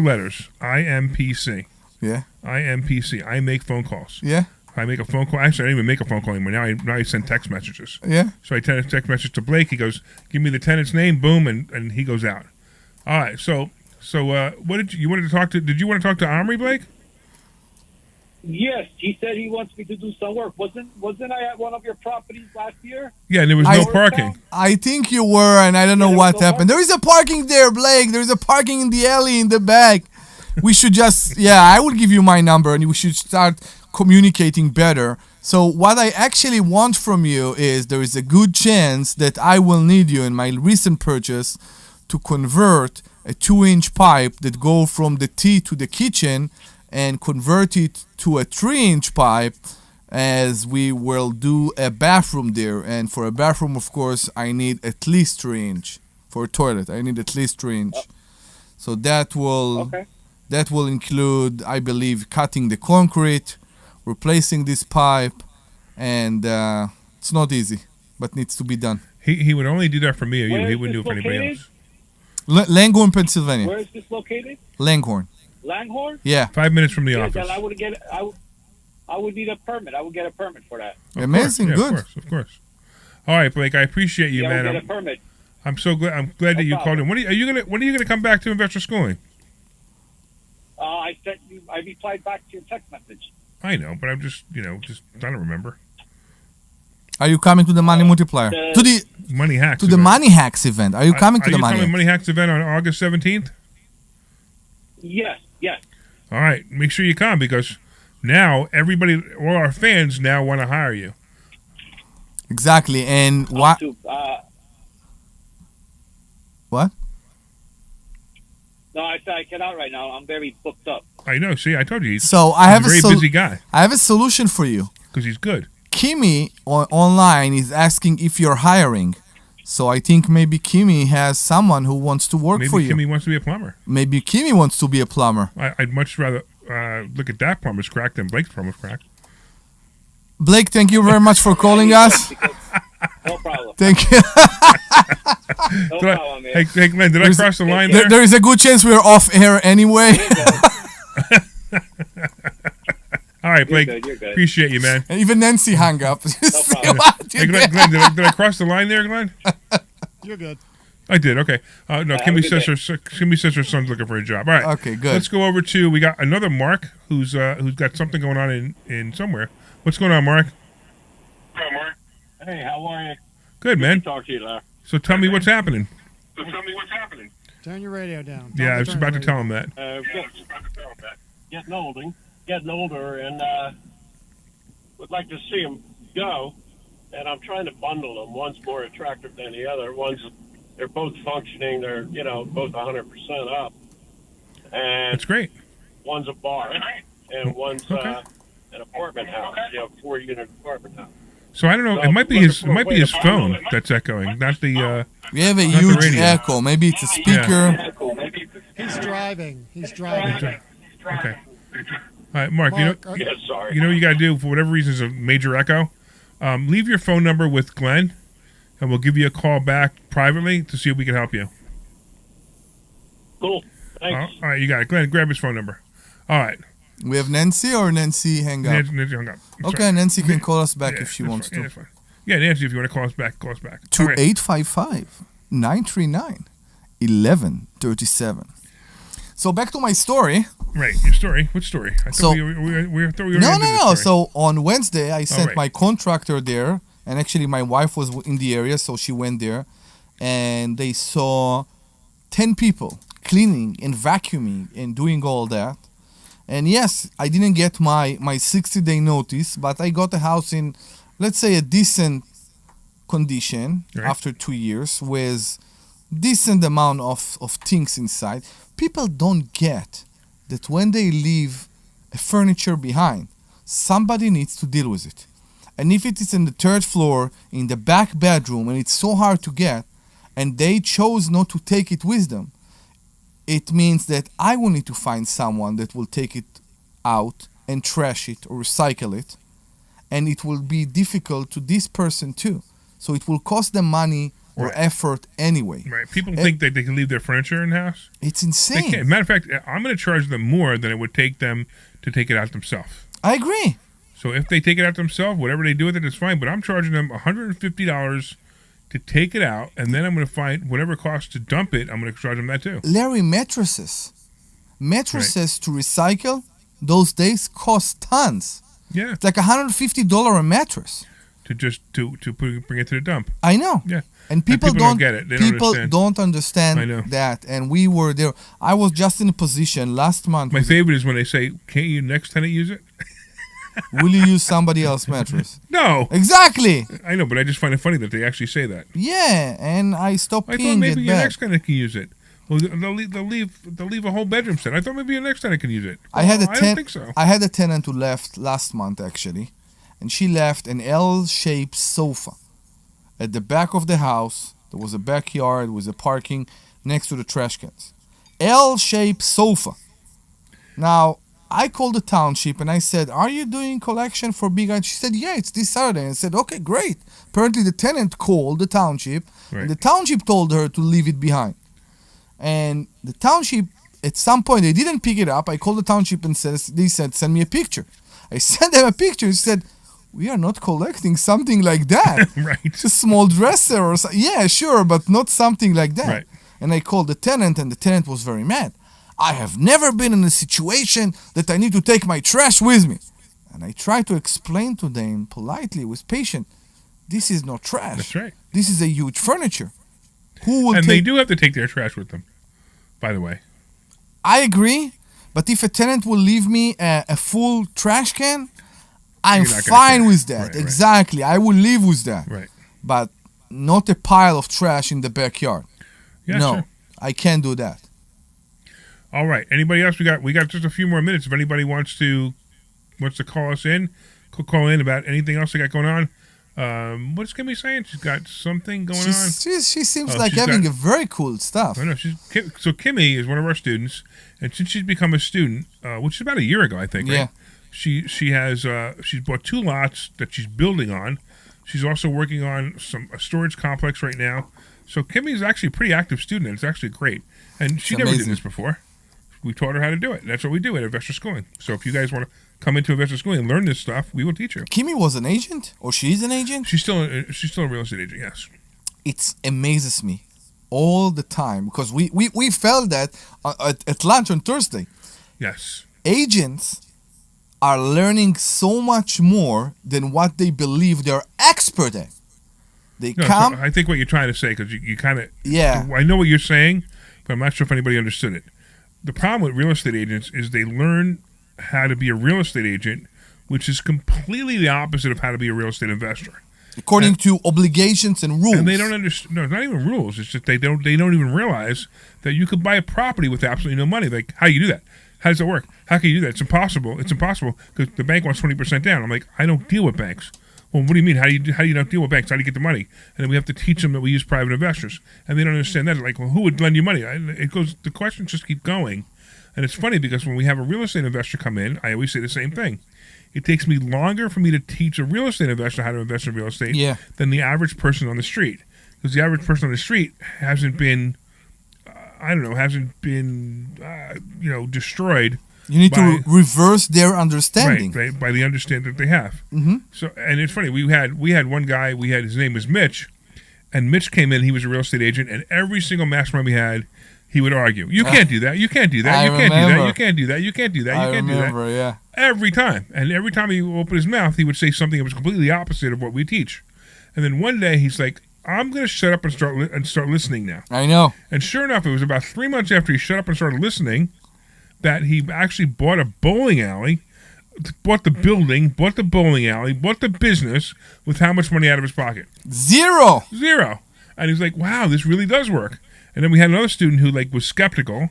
letters. IMPC. Yeah. IMPC. I make phone calls. Yeah. I make a phone call. Actually, I don't even make a phone call anymore. Now I send text messages. Yeah. So I send a text message to Blake. He goes, "Give me the tenant's name." Boom, and he goes out. All right. So what did you wanted to talk to? Did you want to talk to Omri, Blake? Yes, he said he wants me to do some work. Wasn't I at one of your properties last year? Yeah, and there was no parking. I think you were, and I don't know what happened. There is a parking there, Blake. There is a parking in the alley in the back. We should just, I will give you my number, and we should start communicating better. So what I actually want from you is there is a good chance that I will need you in my recent purchase to convert a 2-inch pipe that go from the T to the kitchen and convert it to a 3-inch pipe, as we will do a bathroom there. And for a bathroom, of course, I need at least 3-inch. For a toilet, I need at least 3-inch. So that will include, I believe, cutting the concrete, replacing this pipe, and it's not easy, but needs to be done. He would only do that for me or you. He wouldn't do it for anybody else. Langhorne, Pennsylvania. Where is this located? Langhorne. Langhorne? Yeah. 5 minutes from the Yeah, office. then I would need a permit. I would get a permit for that. Amazing, yeah, good. Of course. All right, Blake. I appreciate you, Yeah, man. I would get a permit. I'm so glad. I'm glad that you called in. When are you gonna come back to investor schooling? I replied back to your text message. I know, but I'm just I don't remember. Are you coming to the Money Multiplier? To the Money Hacks. To the Money Hacks event. Are you coming to the Money Are you Hacks? coming to Money Hacks event on August 17th? Yes. All right, make sure you come because now everybody, all our fans now want to hire you. Exactly, and what? What? No, I said I cannot right now. I'm very booked up. I know. See, I told you. So I have he's a very busy guy. I have a solution for you. Because he's good. Kimmy online is asking if you're hiring. So I think maybe Kimmy has someone who wants to work for you. Maybe Kimmy wants to be a plumber. Maybe Kimmy wants to be a plumber. I'd much rather look at that plumber's crack than Blake's plumber's crack. Blake, thank you very much for calling us. No problem. Thank you. No problem, man. Hey, Glenn, did I cross the line there? There is a good chance we're off air anyway. All right, Blake. You're good. Appreciate you, man. And even Nancy hung up. Hey, Glenn, did I cross the line there, Glenn? You're good. I did. Okay. No, have Kimmy a good says her son's looking for a job. All right. Okay, good. Let's go over to we got another Mark who's got something going on in somewhere. What's going on, Mark? Hi, Mark. Hey, how are you? Good, man. Talk to you, Larry. So tell me what's happening. Turn your radio down. Yeah, I was about to tell him that. Getting older, and would like to see them go. And I'm trying to bundle them. One's more attractive than the other. They're both functioning. They're both 100% up. And That's great. One's a bar, and one's an apartment house. 4-unit apartment house. So I don't know. It might be his phone that's echoing, not the. We have a not the huge radio. echo. Maybe it's a speaker. He's driving. Okay. All right, Mark. Mark, You know what you got to do for whatever reason is a major echo. Leave your phone number with Glenn, and we'll give you a call back privately to see if we can help you. Cool. Thanks. All right, you got it. Glenn, grab his phone number. All right. We have Nancy or Nancy hang up? Nancy hung up. Okay, Sorry. Nancy can call us back if she that's wants fine. Yeah, to. that's fine. Yeah, Nancy, if you want to call us back, call us back. To Okay. 855-939-1137. So back to my story. Right, your story. What story? I thought So- we thought we were No. into this story. So on Wednesday, I sent right. my contractor there, and actually my wife was in the area, so she went there, and they saw 10 people cleaning and vacuuming and doing all that. And yes, I didn't get my 60-day notice, but I got a house in, let's say, a decent condition after 2 years with decent amount of things inside. People don't get that when they leave a furniture behind, somebody needs to deal with it. And if it is in the 3rd floor, in the back bedroom, and it's so hard to get, and they chose not to take it with them, it means that I will need to find someone that will take it out and trash it or recycle it. And it will be difficult to this person too. So it will cost them money or effort anyway. Right. People think that they can leave their furniture in the house. It's They insane. can't. Matter of fact, I'm going to charge them more than it would take them to take it out themselves. I agree. So if they take it out themselves, whatever they do with it is fine. But I'm charging them $150 to take it out, and then I'm going to find whatever it costs to dump it. I'm going to charge them that too. Larry, mattresses to recycle, those days cost tons. Yeah. It's like $150 a mattress. To just to bring it to the dump. I know. Yeah. And people don't get it. They people don't understand. don't understand that. And we were there. I was just in a position last month. My favorite is when they say, "Can't you next tenant use it?" Will you use somebody else's mattress? No. Exactly. I know, but I just find it funny that they actually say that. Yeah, and I stopped I thought peeing maybe it your back. next tenant can use it. Well, they'll leave a whole bedroom set. I thought maybe your next tenant can use it. I had a I don't think so. I had a tenant who left last month actually, and she left an L-shaped sofa at the back of the house. There was a backyard with a parking next to the trash cans. L-shaped sofa. Now I called the township and I said, "Are you doing collection for big items?" She said, "Yeah, it's this Saturday." And I said, "Okay, great." Apparently the tenant called the township, Right. and the township told her to leave it behind. And the township, at some point, they didn't pick it up. I called the township and they said, "Send me a picture." I sent them a picture. He said, "We are not collecting something like that." Right. It's a small dresser or something. Yeah, sure, but not something like that. Right. And I called the tenant, and the tenant was very mad. "I have never been in a situation that I need to take my trash with me." And I tried to explain to them politely, with patience, this is not trash. That's right. This is a huge furniture. Who will And take... they do have to take their trash with them, by the way. I agree, but if a tenant will leave me a full trash can, I'm You're not gonna fine care. with that. Right, right. Exactly. I will live with that. Right. But not a pile of trash in the backyard. Yeah, no, sure. I can't do that. All right. Anybody else? We got just a few more minutes. If anybody wants to call us in, call in about anything else they got going on. What's Kimmy saying? She's got something going on. She seems Oh, like she's having got- a very cool stuff. I know. So Kimmy is one of our students, and since she's become a student, which is about a year ago, I think. Right? Yeah. She has she's bought 2 lots that she's building on. She's also working on a storage complex right now. So Kimmy's actually a pretty active student, and it's actually great. And she never did amazing. this before. We taught her how to do it. That's what we do at Investor Schooling. So if you guys want to come into Investor Schooling and learn this stuff, we will teach you. Kimmy was an agent, or she is an agent. She's still a real estate agent. Yes. It amazes me all the time because we felt that at lunch on Thursday. Yes. Agents are learning so much more than what they believe they're expert at. They No, come. so I think what you're trying to say, because you kind of Yeah. I know what you're saying, but I'm not sure if anybody understood it. The problem with real estate agents is they learn how to be a real estate agent, which is completely the opposite of how to be a real estate investor. According to obligations and rules. And they don't understand. No, it's not even rules. It's just they don't even realize that you could buy a property with absolutely no money. Like, how do you do that? How does it work? How can you do that? It's impossible. It's impossible because the bank wants 20% down. I'm like, I don't deal with banks. Well, what do you mean? How do you not deal with banks? How do you get the money? And then we have to teach them that we use private investors, and they don't understand that. They're like, well, who would lend you money? It goes. The questions just keep going, and it's funny because when we have a real estate investor come in, I always say the same thing. It takes me longer for me to teach a real estate investor how to invest in real estate than the average person on the street, because the average person on the street hasn't been, destroyed. You need to reverse their understanding. Right, by the understanding that they have. Mm-hmm. So, and it's funny. We had one guy. His name was Mitch, and Mitch came in. He was a real estate agent, and every single mastermind we had, he would argue. You can't do that. You can't do that. You can't do that. You can't do that. You can't do that. You can't do that. I remember, yeah. Every time, and every time he opened his mouth, he would say something that was completely opposite of what we teach. And then one day he's like, "I'm going to shut up and start listening now." I know. And sure enough, it was about 3 months after he shut up and started listening that he actually bought a bowling alley, bought the building, bought the bowling alley, bought the business with how much money out of his pocket? Zero. And he's like, wow, this really does work. And then we had another student who was skeptical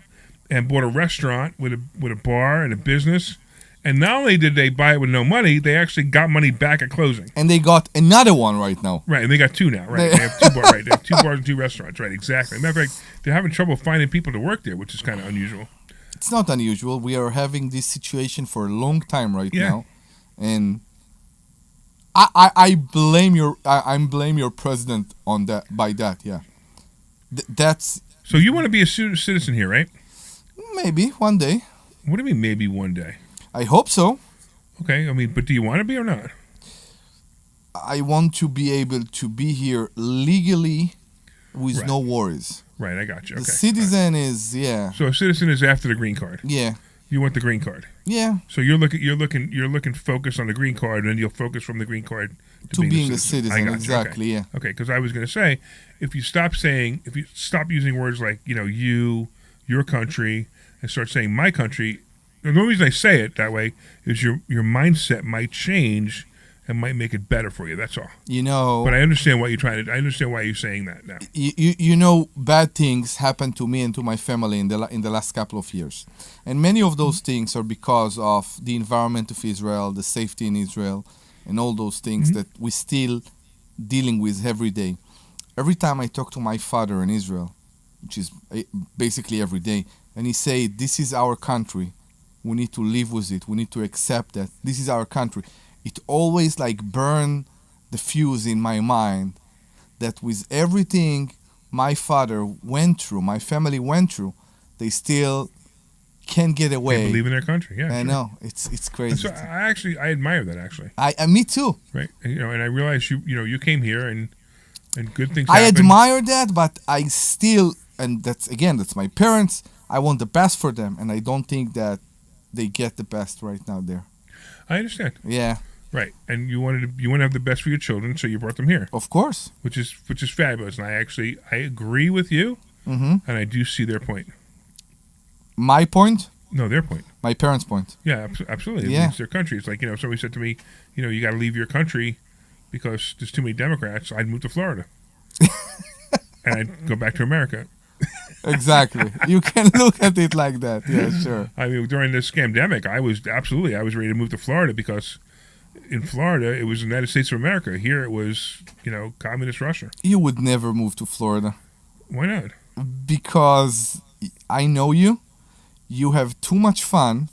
and bought a restaurant with a bar and a business. And not only did they buy it with no money, they actually got money back at closing. And they got another one right now. Right, and they got 2 now. Right, they have 2 bars. Right, they have 2 bars and 2 restaurants. Right, exactly. Matter of fact, they're having trouble finding people to work there, which is kind of unusual. It's not unusual. We are having this situation for a long time right now, and I blame your president on that. By that, yeah. That's so you want to be a citizen here, right? Maybe one day. What do you mean, maybe one day? I hope so. Okay, I mean, but do you want to be or not? I want to be able to be here legally with no worries. Right, I got you. Okay. The citizen is, So a citizen is after the green card. Yeah. You want the green card. Yeah. So you're looking focus on the green card, and then you'll focus from the green card to being a citizen. I got you. Exactly. Okay. Yeah. Okay, because I was going to say, if you stop using words like you, your country, and start saying my country, the only reason I say it that way is your mindset might change and might make it better for you. That's all. But I understand what you're trying to. I understand why you're saying that now. Bad things happened to me and to my family in the last couple of years, and many of those things are because of the environment of Israel, the safety in Israel, and all those things that we still dealing with every day. Every time I talk to my father in Israel, which is basically every day, and he say, "This is our country. We need to live with it. We need to accept that this is our country." It always burn the fuse in my mind that with everything my father went through, my family went through, they still can't get away. They believe in their country. Yeah, I know. It's crazy. So I admire that actually. Me too. Right. And I realize you came here and good things. I happened. admire that, but I still, and that's my parents. I want the best for them, and I don't think that they get the best right now there. I understand. Yeah. Right, and you want to have the best for your children, so you brought them here. Of course. Which is fabulous, and I agree with you, and I do see their point. My point? No, their point. My parents' point. Yeah, absolutely. Yeah. It's their country. It's like somebody said to me, you got to leave your country because there's too many Democrats. I'd move to Florida, and I'd go back to America. Exactly. You can look at it like that. Yeah, sure. I mean, during this scamdemic, I was ready to move to Florida because in Florida it was the United States of America. Here it was, communist Russia. You would never move to Florida. Why not? Because I know you. You have too much fun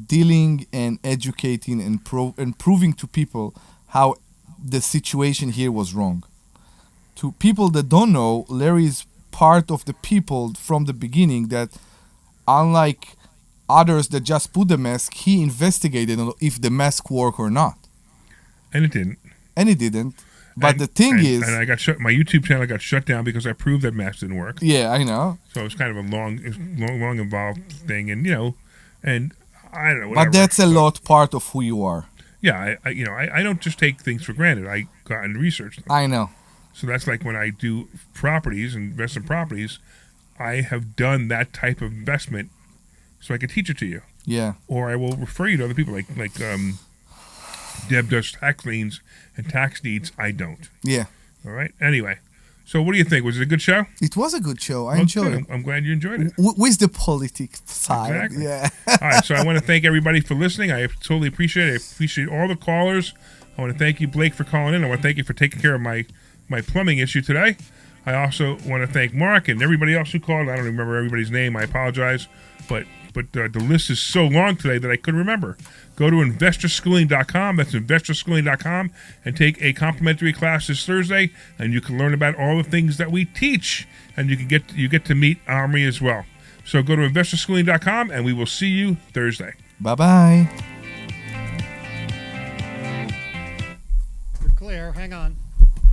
dealing and educating and proving to people how the situation here was wrong. To people that don't know, Larry is part of the people from the beginning that, unlike others that just put the mask, he investigated if the mask worked or not. And it didn't. But the thing is... And I got shut. My YouTube channel got shut down because I proved that masks didn't work. Yeah, I know. So it was kind of a long involved thing, and and I don't know. Whatever. But that's a lot part of who you are. Yeah, I don't just take things for granted. I got and research them. I know. So that's like when I do properties and invest in properties, I have done that type of investment so I can teach it to you. Yeah. Or I will refer you to other people like Deb does tax liens and tax deeds. I don't. Yeah. All right. Anyway, so what do you think? Was it a good show? It was a good show. I enjoyed it. I'm glad you enjoyed it. With the politics side. Exactly. Yeah. All right. So I want to thank everybody for listening. I totally appreciate it. I appreciate all the callers. I want to thank you, Blake, for calling in. I want to thank you for taking care of my plumbing issue today. I also want to thank Mark and everybody else who called. I don't remember everybody's name. I apologize. But the list is so long today that I couldn't remember. Go to investorschooling.com. That's investorschooling.com and take a complimentary class this Thursday, and you can learn about all the things that we teach, and you get to meet Omri as well. So go to investorschooling.com, and we will see you Thursday. Bye-bye. You're clear. Hang on.